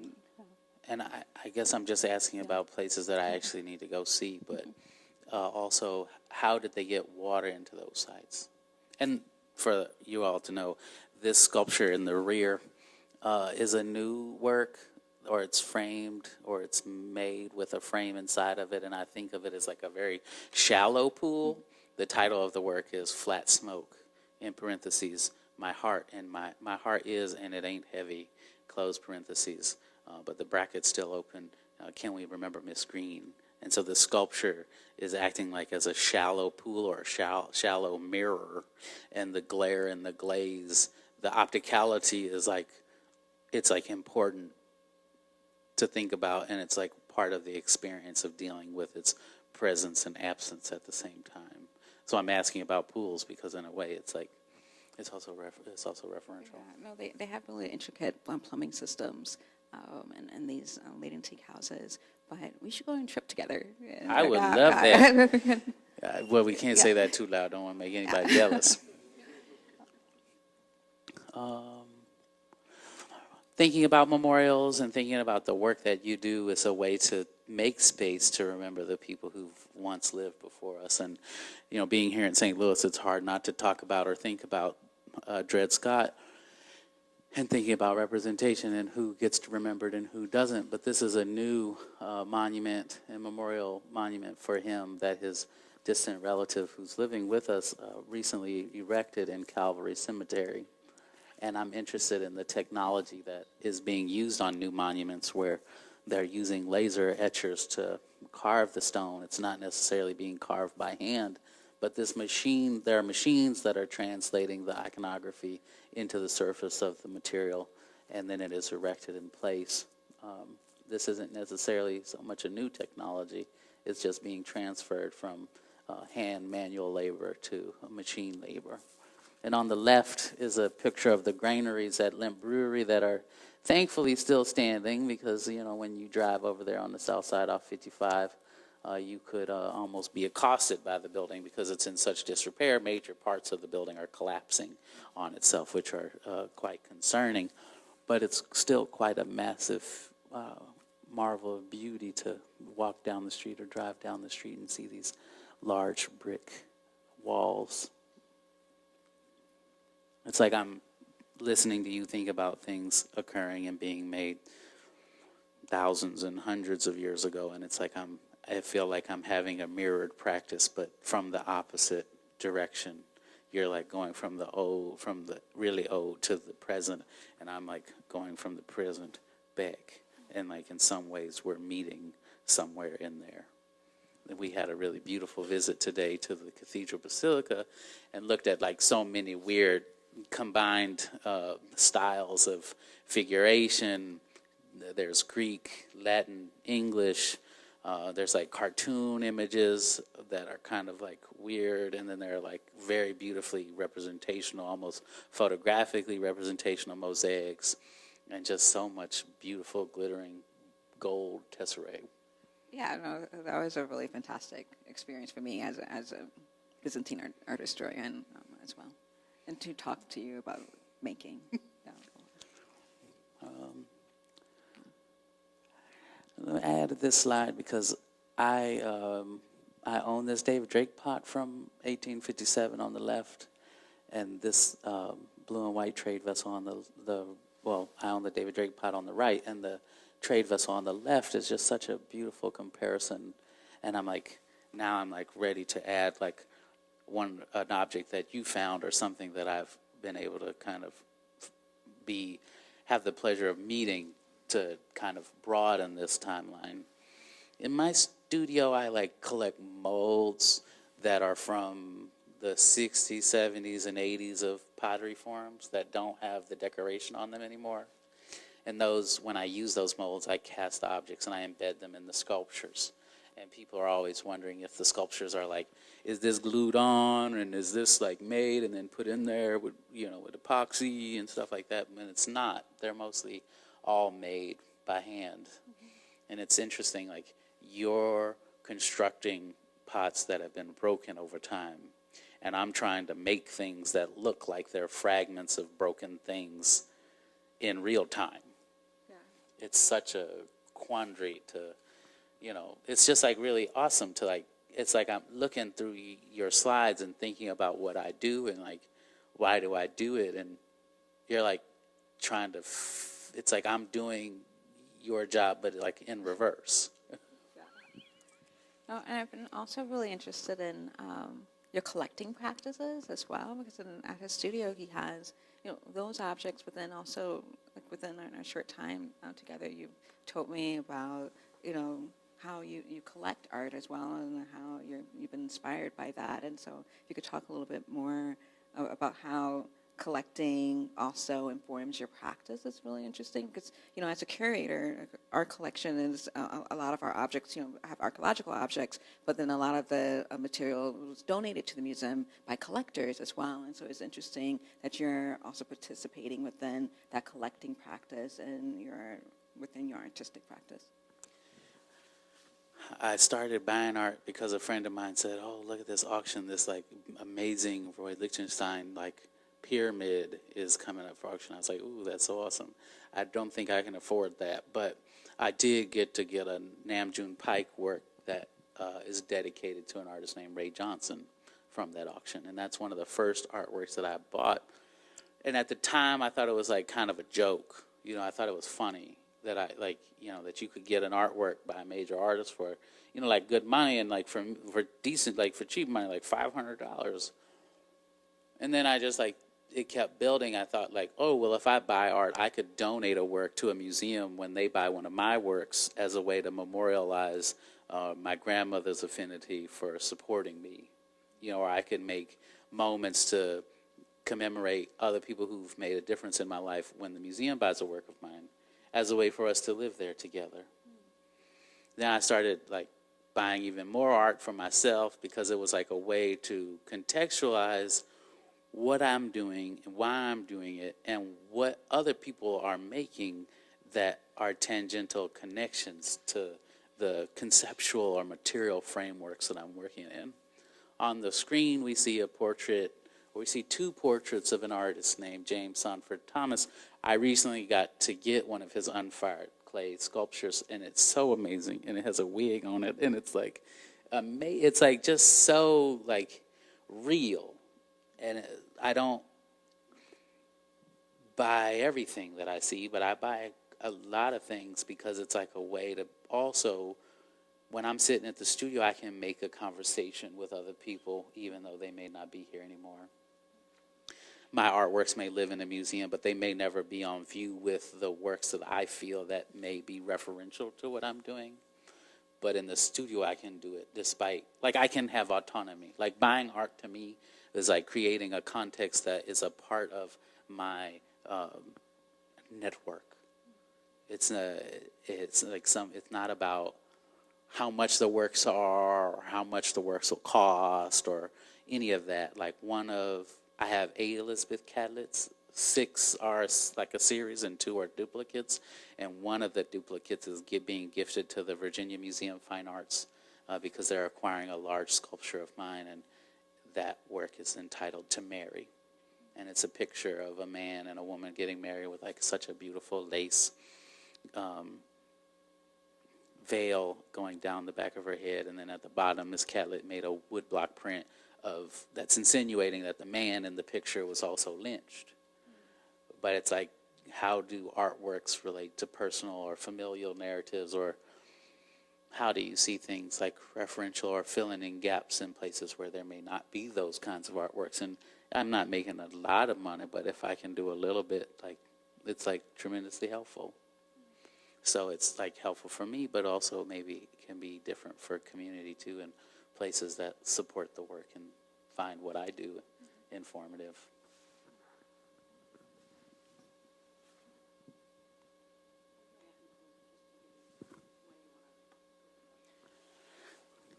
And I guess I'm just asking about places that I actually need to go see, but also, how did they get water into those sites? And for you all to know, this sculpture in the rear is a new work, or it's framed, or it's made with a frame inside of it, and I think of it as like a very shallow pool. The title of the work is Flat Smoke, in parentheses, my heart, and my heart is, and it ain't heavy, close parentheses. But the bracket's still open. Can we remember Miss Green? And so the sculpture is acting like as a shallow pool or a shallow mirror, and the glare and the glaze, the opticality is like, it's like important to think about, and it's like part of the experience of dealing with its presence and absence at the same time. So I'm asking about pools because in a way it's like, it's also referential. Yeah, no, they have really intricate plumbing systems. And these late antique houses, but we should go on a trip together. I would love that. Well, we can't say that too loud. Don't want to make anybody jealous. Thinking about memorials and thinking about the work that you do is a way to make space to remember the people who've once lived before us. And, being here in St. Louis, it's hard not to talk about or think about Dred Scott, and thinking about representation and who gets remembered and who doesn't. But this is a new monument and memorial monument for him that his distant relative who's living with us recently erected in Calvary Cemetery. And I'm interested in the technology that is being used on new monuments where they're using laser etchers to carve the stone. It's not necessarily being carved by hand, but there are machines that are translating the iconography into the surface of the material, and then it is erected in place. This isn't necessarily so much a new technology, it's just being transferred from hand manual labor to machine labor. And on the left is a picture of the granaries at Limp Brewery that are thankfully still standing, because when you drive over there on the south side off 55, you could almost be accosted by the building because it's in such disrepair. Major parts of the building are collapsing on itself, which are quite concerning. But it's still quite a massive marvel of beauty to walk down the street or drive down the street and see these large brick walls. It's like I'm listening to you think about things occurring and being made thousands and hundreds of years ago, and it's like I feel like I'm having a mirrored practice, but from the opposite direction. You're like going from the really old to the present, and I'm like going from the present back. And like in some ways we're meeting somewhere in there. We had a really beautiful visit today to the Cathedral Basilica and looked at like so many weird combined styles of figuration. There's Greek, Latin, English. There's like cartoon images that are kind of like weird, and then there are like very beautifully representational, almost photographically representational mosaics, and just so much beautiful glittering gold tesserae. Yeah, no, that was a really fantastic experience for me as a Byzantine art historian as well. and to talk to you about making. Yeah. I added this slide because I own this David Drake pot from 1857 on the left, and this blue and white trade vessel on I own the David Drake pot on the right, and the trade vessel on the left is just such a beautiful comparison. And I'm like ready to add like an object that you found or something that I've been able to kind of have the pleasure of meeting to kind of broaden this timeline. In my studio, I like collect molds that are from the 60s, 70s, and 80s of pottery forms that don't have the decoration on them anymore. And when I use those molds, I cast objects and I embed them in the sculptures. And people are always wondering if the sculptures are like, is this glued on and is this like made and then put in there with epoxy and stuff like that? And it's not. They're mostly all made by hand. And it's interesting, like you're constructing pots that have been broken over time, and I'm trying to make things that look like they're fragments of broken things in real time. Yeah. It's such a quandary to, it's just like really awesome to like, it's like I'm looking through your slides and thinking about what I do and like, why do I do it? And you're like trying to, it's like I'm doing your job, but like in reverse. Oh, and I've been also really interested in your collecting practices as well, because at his studio he has those objects, but then also like within a short time together, you told me about how you collect art as well, and how you've been inspired by that. And so if you could talk a little bit more about how collecting also informs your practice. It's really interesting because, as a curator, our collection is a lot of our objects, have archaeological objects, but then a lot of the material was donated to the museum by collectors as well. And so it's interesting that you're also participating within that collecting practice and within your artistic practice. I started buying art because a friend of mine said, "Oh, look at this auction, this like amazing Roy Lichtenstein like pyramid is coming up for auction." I was like, "Ooh, that's so awesome." I don't think I can afford that, but I did get a Namjoon Pike work that is dedicated to an artist named Ray Johnson from that auction, and that's one of the first artworks that I bought. And at the time, I thought it was like kind of a joke. I thought it was funny that that you could get an artwork by a major artist for, like good money, and like for decent, like for cheap money, like $500. And then I just it kept building. I thought like, oh, well, if I buy art, I could donate a work to a museum when they buy one of my works as a way to memorialize my grandmother's affinity for supporting me. Or I could make moments to commemorate other people who've made a difference in my life when the museum buys a work of mine, as a way for us to live there together. Then I started buying even more art for myself because it was like a way to contextualize what I'm doing and why I'm doing it and what other people are making that are tangential connections to the conceptual or material frameworks that I'm working in. On the screen, we see two portraits of an artist named James Sanford Thomas. I recently got to get one of his unfired clay sculptures, and it's so amazing, and it has a wig on it, and it's it's just so real. And I don't buy everything that I see, but I buy a lot of things because it's like a way to also, when I'm sitting at the studio, I can make a conversation with other people, even though they may not be here anymore. My artworks may live in a museum, but they may never be on view with the works that I feel that may be referential to what I'm doing. But in the studio, I can do it despite, I can have autonomy. Buying art to me is like creating a context that is a part of my network. It's not about how much the works are or how much the works will cost or any of that. I have 8 Elizabeth Cadlets, 6 are like a series and 2 are duplicates, and one of the duplicates is being gifted to the Virginia Museum of Fine Arts because they're acquiring a large sculpture of mine, and that work is entitled To Mary. and it's a picture of a man and a woman getting married with like such a beautiful lace veil going down the back of her head, and then at the bottom, Miss Catlett made a woodblock print of that's insinuating that the man in the picture was also lynched. But it's like, how do artworks relate to personal or familial narratives, or how do you see things like referential or filling in gaps in places where there may not be those kinds of artworks? And I'm not making a lot of money, but if I can do a little bit, like, it's like tremendously helpful. So it's like helpful for me, but also maybe it can be different for community too, and places that support the work and find what I do informative.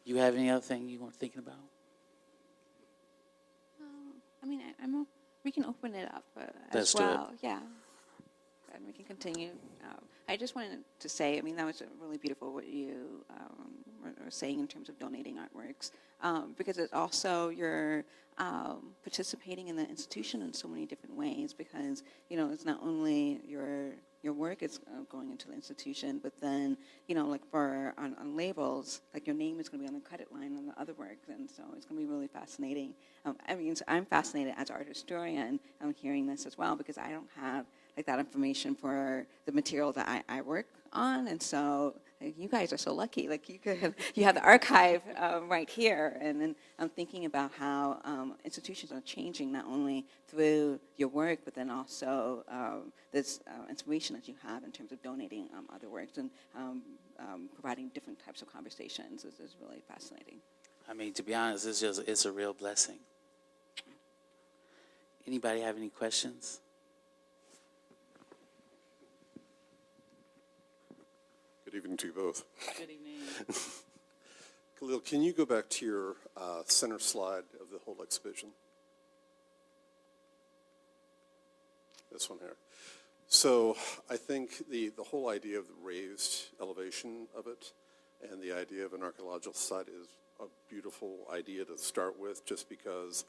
You have any other thing you were thinking about? I mean, we can open it up Let's as well. do it. Yeah, and we can continue. I just wanted to say, I mean, that was really beautiful what you were saying in terms of donating artworks, because it's also you're participating in the institution in so many different ways. Because it's not only your work is going into the institution, but then like for on labels, like your name is going to be on the credit line on the other work, and so it's going to be really fascinating. I mean, so I'm fascinated as an art historian. I'm hearing this as well because I don't have like that information for the material that I work on, and so you guys are so lucky. Like you have the archive right here, and then I'm thinking about how institutions are changing not only through your work, but then also this inspiration that you have in terms of donating other works and providing different types of conversations is really fascinating. I mean, to be honest, it's a real blessing. Anybody have any questions? Good evening to you both. Good evening. Kahlil, can you go back to your center slide of the whole exhibition? This one here. So I think the whole idea of the raised elevation of it and the idea of an archaeological site is a beautiful idea to start with, just because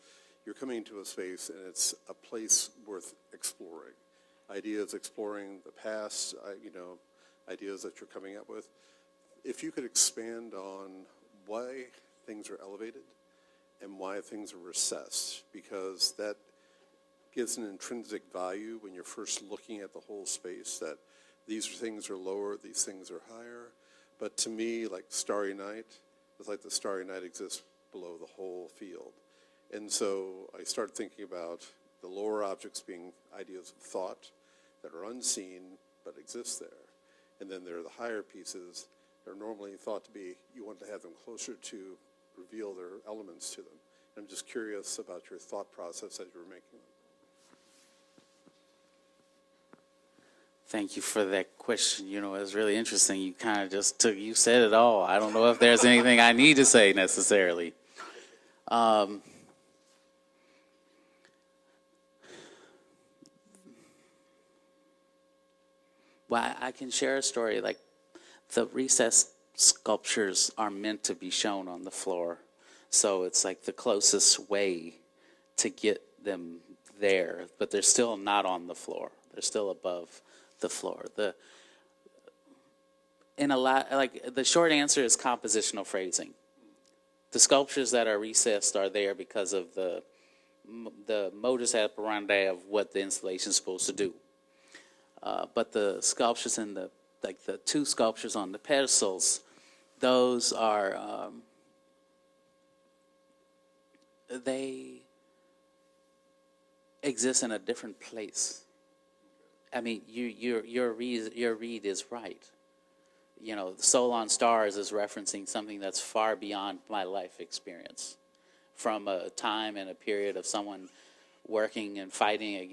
you're coming into a space and it's a place worth exploring. Ideas exploring the past, ideas that you're coming up with. If you could expand on why things are elevated and why things are recessed, because that gives an intrinsic value when you're first looking at the whole space, that these things are lower, these things are higher. But to me, like Starry Night, it's like the Starry Night exists below the whole field. And so I start thinking about the lower objects being ideas of thought that are unseen but exist there. And then there are the higher pieces that are normally thought to be, you want to have them closer to reveal their elements to them. And I'm just curious about your thought process as you were making them. Thank you for that question. It was really interesting. You kind of you said it all. I don't know if there's anything I need to say necessarily. Well, I can share a story. Like, the recessed sculptures are meant to be shown on the floor. So it's like the closest way to get them there, but they're still not on the floor. They're still above the floor. The short answer is compositional phrasing. The sculptures that are recessed are there because of the modus operandi of what the installation is supposed to do. But the sculptures in the two sculptures on the pedestals, those are they exist in a different place. I mean, your read is right. Soul on Stars is referencing something that's far beyond my life experience, from a time and a period of someone working and fighting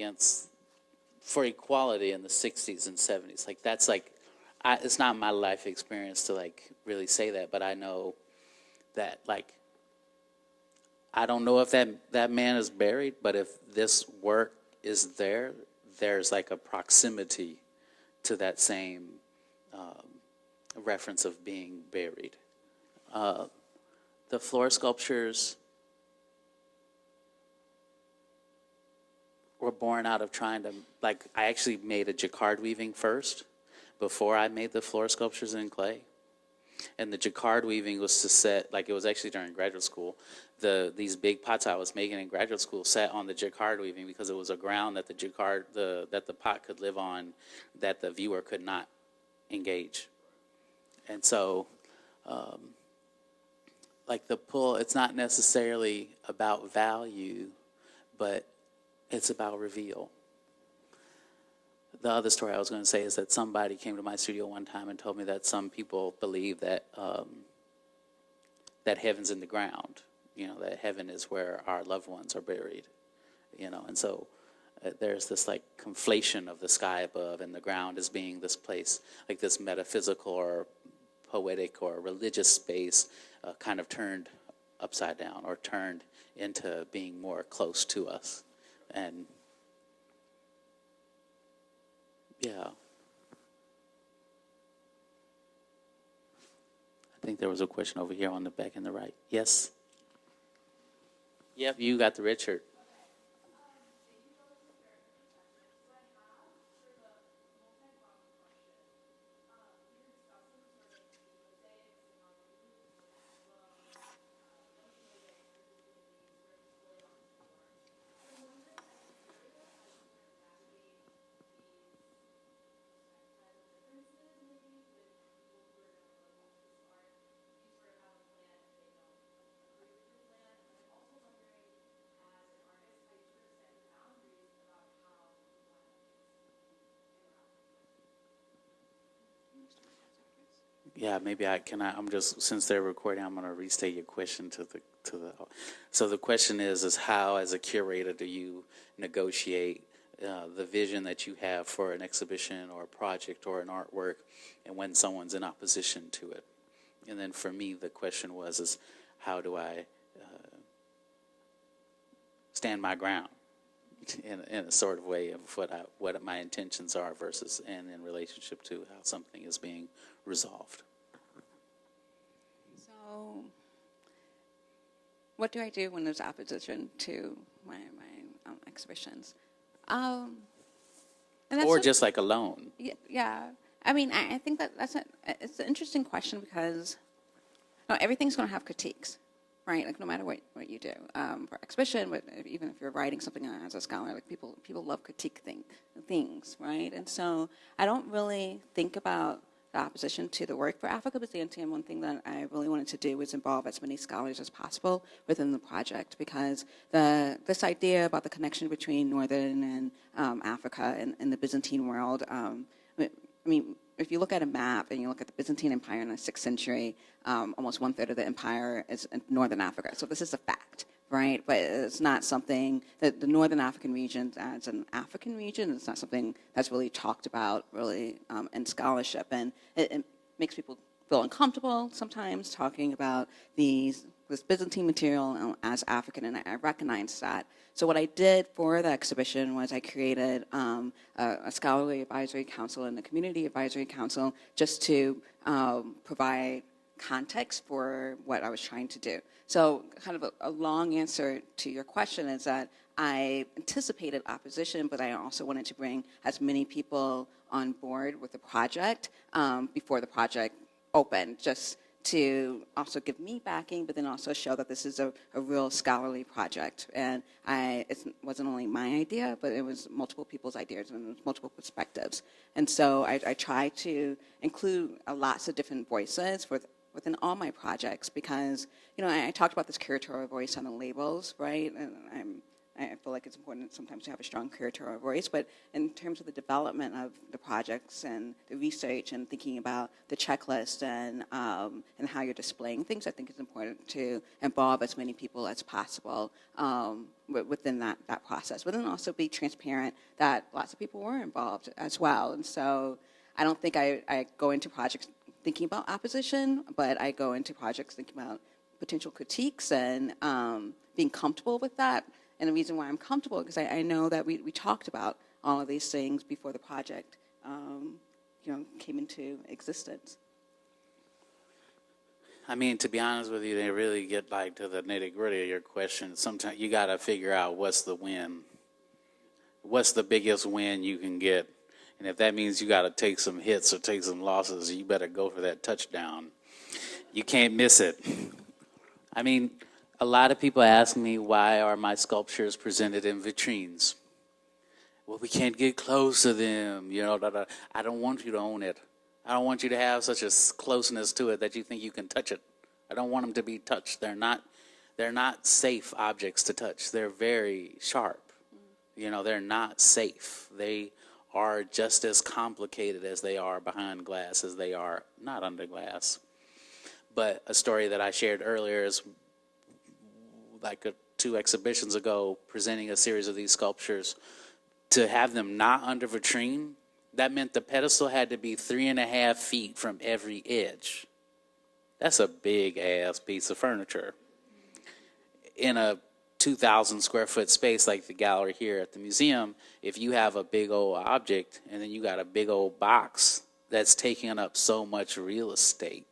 for equality in the 60s and 70s. Like, that's like, it's not my life experience to really say that, but I know that I don't know if that man is buried, but if this work is there, there's a proximity to that same reference of being buried. The floor sculptures, were born out of trying to, like, I actually made a jacquard weaving first before I made the floor sculptures in clay. And the jacquard weaving was to set, like, it was actually during graduate school. These big pots I was making in graduate school sat on the jacquard weaving because it was a ground that that the pot could live on, that the viewer could not engage. And so, like, the pull, it's not necessarily about value, but it's about reveal. The other story I was going to say is that somebody came to my studio one time and told me that some people believe that that heaven's in the ground, that heaven is where our loved ones are buried, and so there's this, like, conflation of the sky above and the ground as being this place, like this metaphysical or poetic or religious space, kind of turned upside down or turned into being more close to us. And yeah, I think there was a question over here on the back and the right. Yes? Yep, you got the red shirt. Yeah, maybe I'm just, since they're recording, I'm going to restate your question to the. So the question is how, as a curator, do you negotiate the vision that you have for an exhibition or a project or an artwork, and when someone's in opposition to it? And then for me, the question is how do I stand my ground in a sort of way of what my intentions are versus, and in relationship to how something is being resolved. So, what do I do when there's opposition to my exhibitions? And that's Or just like alone. Yeah. I mean, I think it's an interesting question because everything's going to have critiques, right? Like, no matter what you do for exhibition, but even if you're writing something as a scholar, like, people love critique things, right? And so I don't really think about the opposition to the work for Africa Byzantium. One thing that I really wanted to do was involve as many scholars as possible within the project, because this idea about the connection between Northern and Africa and the Byzantine world, I mean, if you look at a map and you look at the Byzantine Empire in the 6th century, almost 1/3 of the empire is in Northern Africa. So this is a fact, right? But it's not something that the Northern African region, as an African region, it's not something that's really talked about really in scholarship. And it makes people feel uncomfortable sometimes talking about this Byzantine material as African, and I recognize that. So what I did for the exhibition was I created a scholarly advisory council and a community advisory council just to provide context for what I was trying to do. So kind of a long answer to your question is that I anticipated opposition, but I also wanted to bring as many people on board with the project before the project opened, just to also give me backing, but then also show that this is a real scholarly project. And it wasn't only my idea, but it was multiple people's ideas and multiple perspectives. And so I try to include lots of different voices within all my projects, because, I talked about this curatorial voice on the labels, right? And I feel like it's important sometimes to have a strong curatorial voice, but in terms of the development of the projects and the research and thinking about the checklist and how you're displaying things, I think it's important to involve as many people as possible within that process, but then also be transparent that lots of people were involved as well. And so I don't think I go into projects thinking about opposition, but I go into projects thinking about potential critiques and being comfortable with that. And the reason why I'm comfortable is because I know that we talked about all of these things before the project came into existence. I mean, to be honest with you, they really get like to the nitty gritty of your question. Sometimes you got to figure out what's the win. what's the biggest win you can get? And if that means you got to take some hits or take some losses, you better go for that touchdown. You can't miss it. I mean, a lot of people ask me, why are my sculptures presented in vitrines? Well, we can't get close to them. You know, I don't want you to own it. I don't want you to have such a closeness to it that you think you can touch it. I don't want them to be touched. They're not safe objects to touch. They're very sharp. You know, they're not safe. They are just as complicated as they are behind glass as they are not under glass. But a story that I shared earlier is like 2 exhibitions ago, presenting a series of these sculptures. To have them not under vitrine, that meant the pedestal had to be 3.5 feet from every edge. That's a big ass piece of furniture. In a 2,000 square foot space like the gallery here at the museum, if you have a big old object and then you got a big old box, that's taking up so much real estate.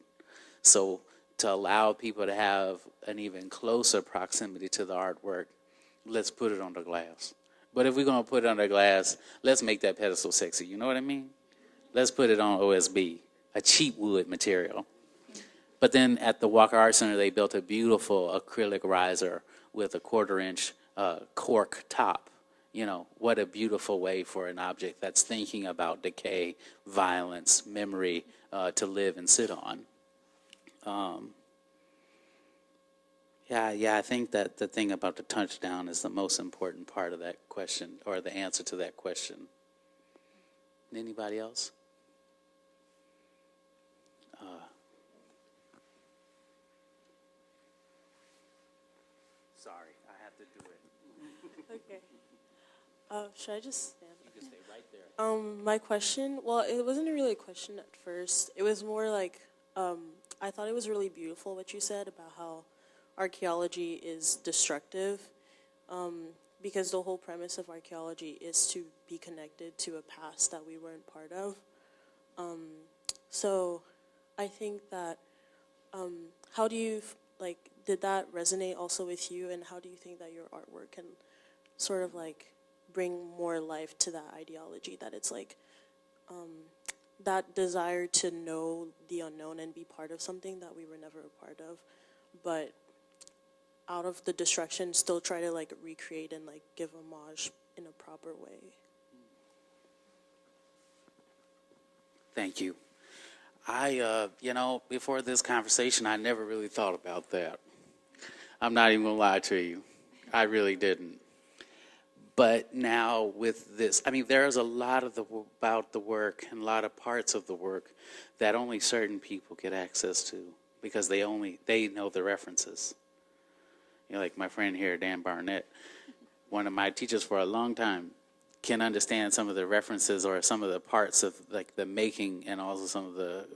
So to allow people to have an even closer proximity to the artwork, let's put it under glass. But if we're going to put it under glass, let's make that pedestal sexy. You know what I mean? Let's put it on OSB, a cheap wood material. But then at the Walker Art Center, they built a beautiful acrylic riser with a 1/4-inch cork top. You know, what a beautiful way for an object that's thinking about decay, violence, memory to live and sit on. Yeah, I think that the thing about the touchdown is the most important part of that question, or the answer to that question. Anybody else? Sorry, I have to do it. Okay. Should I just stand? You can stay right there. My question, well, it wasn't really a question at first. It was more like, I thought it was really beautiful what you said about how archaeology is destructive, because the whole premise of archaeology is to be connected to a past that we weren't part of. So I think that, how do you, did that resonate also with you, and how do you think that your artwork can sort of bring more life to that ideology, that it's that desire to know the unknown and be part of something that we were never a part of, but out of the destruction still try to recreate and give homage in a proper way? Thank you. I, before this conversation, I never really thought about that. I'm not even gonna lie to you. I really didn't. But now with this, I mean, there's a lot about the work and a lot of parts of the work that only certain people get access to because they know the references. You know, like my friend here, Dan Barnett, one of my teachers for a long time, can understand some of the references or some of the parts of the making and also some of the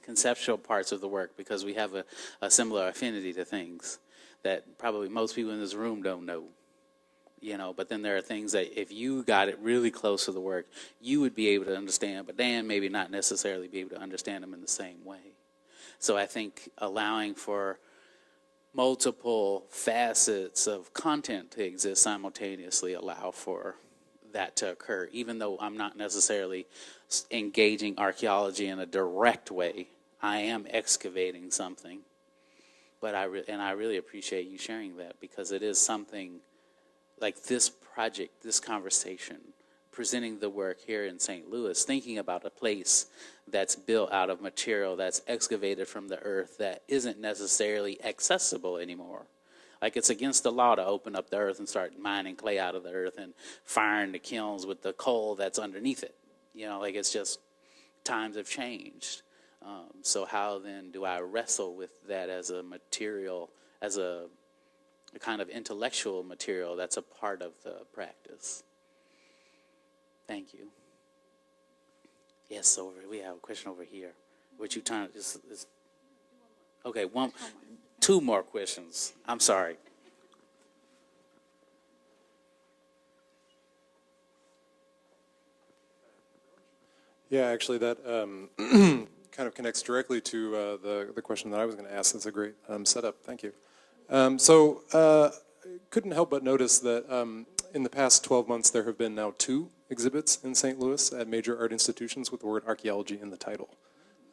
conceptual parts of the work, because we have a similar affinity to things that probably most people in this room don't know. You know, but then there are things that if you got it really close to the work, you would be able to understand, but Dan maybe not necessarily be able to understand them in the same way. So I think allowing for multiple facets of content to exist simultaneously allow for that to occur, even though I'm not necessarily engaging archaeology in a direct way. I am excavating something, but I really appreciate you sharing that, because it is something like this project, this conversation, presenting the work here in St. Louis, thinking about a place that's built out of material that's excavated from the earth that isn't necessarily accessible anymore. Like, it's against the law to open up the earth and start mining clay out of the earth and firing the kilns with the coal that's underneath it. You know, like, it's just, times have changed. So how then do I wrestle with that as a material, as a kind of intellectual material that's a part of the practice? Thank you. Yes, we have a question over here. Would you turn this? Okay, two more questions. I'm sorry. Yeah, actually, that kind of connects directly to the question that I was going to ask. That's a great setup. Thank you. Couldn't help but notice that in the past 12 months, there have been now 2 exhibits in St. Louis at major art institutions with the word archaeology in the title.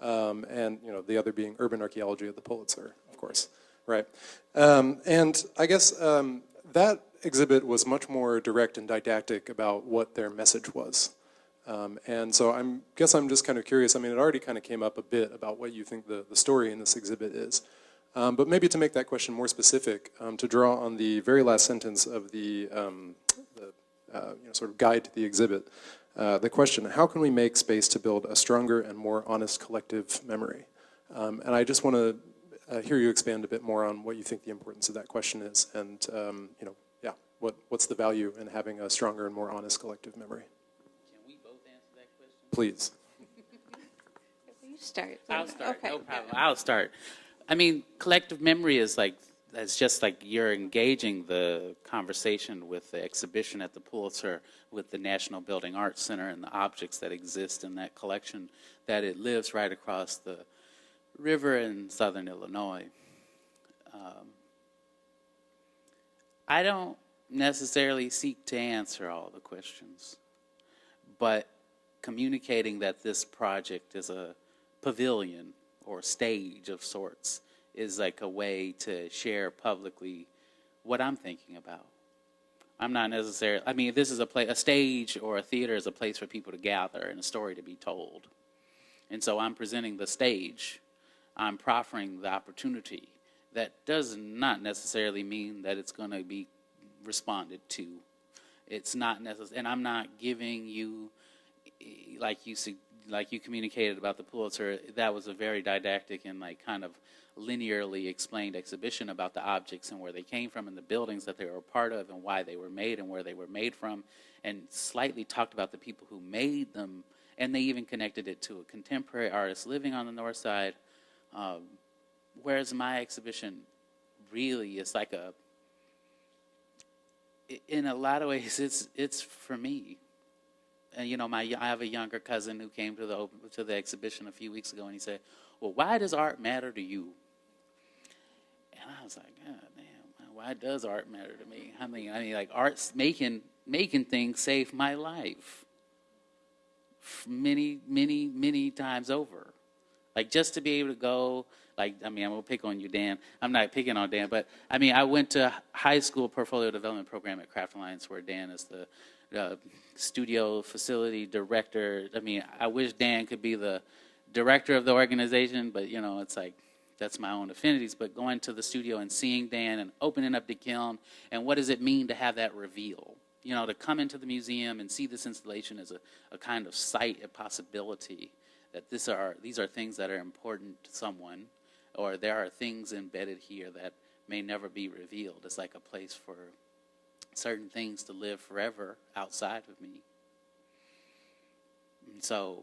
And the other being urban archaeology at the Pulitzer, of course, right? And I guess that exhibit was much more direct and didactic about what their message was. And so I guess I'm just kind of curious. I mean, it already kind of came up a bit about what you think the story in this exhibit is. But maybe to make that question more specific, to draw on the very last sentence of the sort of guide to the exhibit, the question, how can we make space to build a stronger and more honest collective memory? And I just want to hear you expand a bit more on what you think the importance of that question is, and what's the value in having a stronger and more honest collective memory? Can we both answer that question? Please. You start. I'll start. Okay. No problem. I'll start. I mean, collective memory is it's just like you're engaging the conversation with the exhibition at the Pulitzer, with the National Building Arts Center and the objects that exist in that collection, that it lives right across the river in southern Illinois. I don't necessarily seek to answer all the questions, but communicating that this project is a pavilion or stage of sorts is like a way to share publicly what I'm thinking about. I'm not necessarily, I mean, this is a stage or a theater is a place for people to gather and a story to be told. And so I'm presenting the stage. I'm proffering the opportunity. That does not necessarily mean that it's going to be responded to. It's not necessary, and I'm not giving you, like you communicated about the Pulitzer. That was a very didactic and kind of linearly explained exhibition about the objects and where they came from and the buildings that they were a part of and why they were made and where they were made from, and slightly talked about the people who made them, and they even connected it to a contemporary artist living on the north side. Whereas my exhibition really is in a lot of ways, it's for me. And I have a younger cousin who came to the exhibition a few weeks ago, and he said, "Well, why does art matter to you?" And I was like, "God damn, why does art matter to me?" I mean, art's making things saved my life many, many, many times over. Just to be able to go. I'm going to pick on you, Dan. I'm not picking on Dan, but, I went to high school portfolio development program at Craft Alliance, where Dan is the studio facility director. I wish Dan could be the director of the organization, but, it's that's my own affinities. But going to the studio and seeing Dan and opening up the kiln, and what does it mean to have that reveal? To come into the museum and see this installation as a kind of sight, a possibility, that these are things that are important to someone, or there are things embedded here that may never be revealed. It's like a place for certain things to live forever outside of me. And so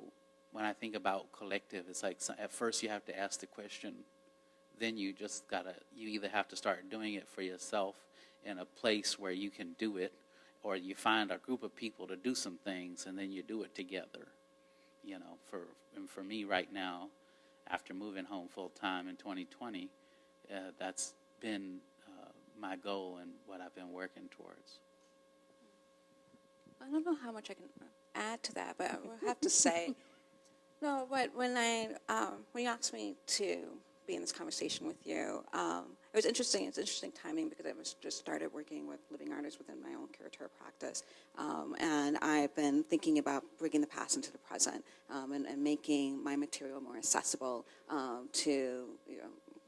when I think about collective, it's at first you have to ask the question, then you either have to start doing it for yourself in a place where you can do it, or you find a group of people to do some things and then you do it together. For me right now, after moving home full time in 2020, that's been my goal and what I've been working towards. I don't know how much I can add to that, but I will have to say, no. But when you asked me to be in this conversation with you, it was interesting. It's interesting timing because I just started working with living artists within my own curator practice, and I've been thinking about bringing the past into the present and making my material more accessible to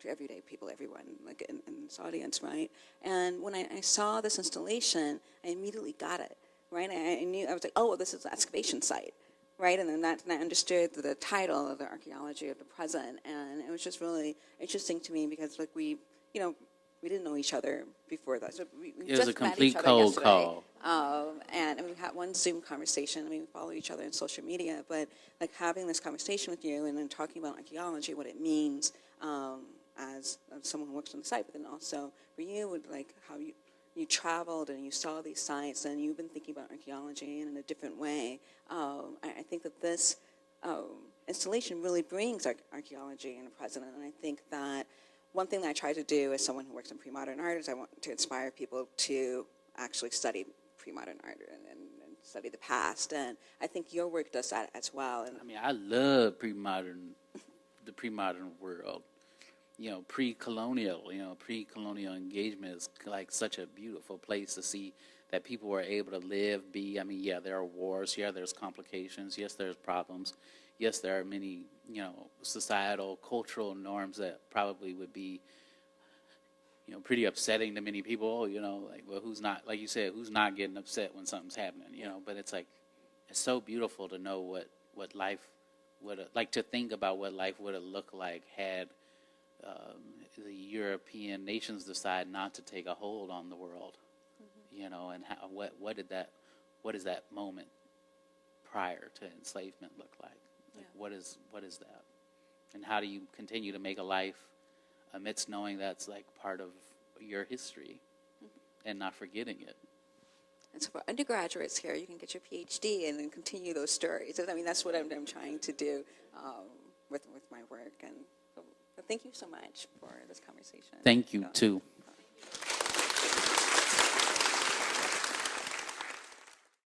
everyday people, everyone in this audience, right? And when I saw this installation, I immediately got it, right? I knew, I was like, oh, this is an excavation site, right? And then I understood the title of the archaeology of the present, and it was just really interesting to me because we didn't know each other before that. So we It was just a met complete each other cold yesterday. call. And we had one Zoom conversation. We follow each other on social media, but having this conversation with you and then talking about archaeology, what it means as someone who works on the site, but then also for you, with how you traveled and you saw these sites and you've been thinking about archaeology in a different way. I think that this installation really brings archaeology in the present, and I think that one thing that I try to do as someone who works in pre-modern art is I want to inspire people to actually study pre-modern art and study the past. And I think your work does that as well. And I mean, I love the pre-modern world. Pre-colonial engagement is like such a beautiful place to see that people were able to live, be. I mean, yeah, there are wars. Yeah, there's complications. Yes, there's problems. Yes, there are many, societal, cultural norms that probably would be, pretty upsetting to many people. Well, who's not, like you said, who's not getting upset when something's happening, But it's like, it's so beautiful to know what life would have, like to think about what life would have looked like had the European nations decide not to take a hold on the world, and how, what is that moment prior to enslavement look like? Like what is that? And how do you continue to make a life amidst knowing that's like part of your history and not forgetting it? And so for undergraduates here, you can get your PhD and then continue those stories. I mean, that's what I'm trying to do with my work. And so thank you so much for this conversation. Thank you, too.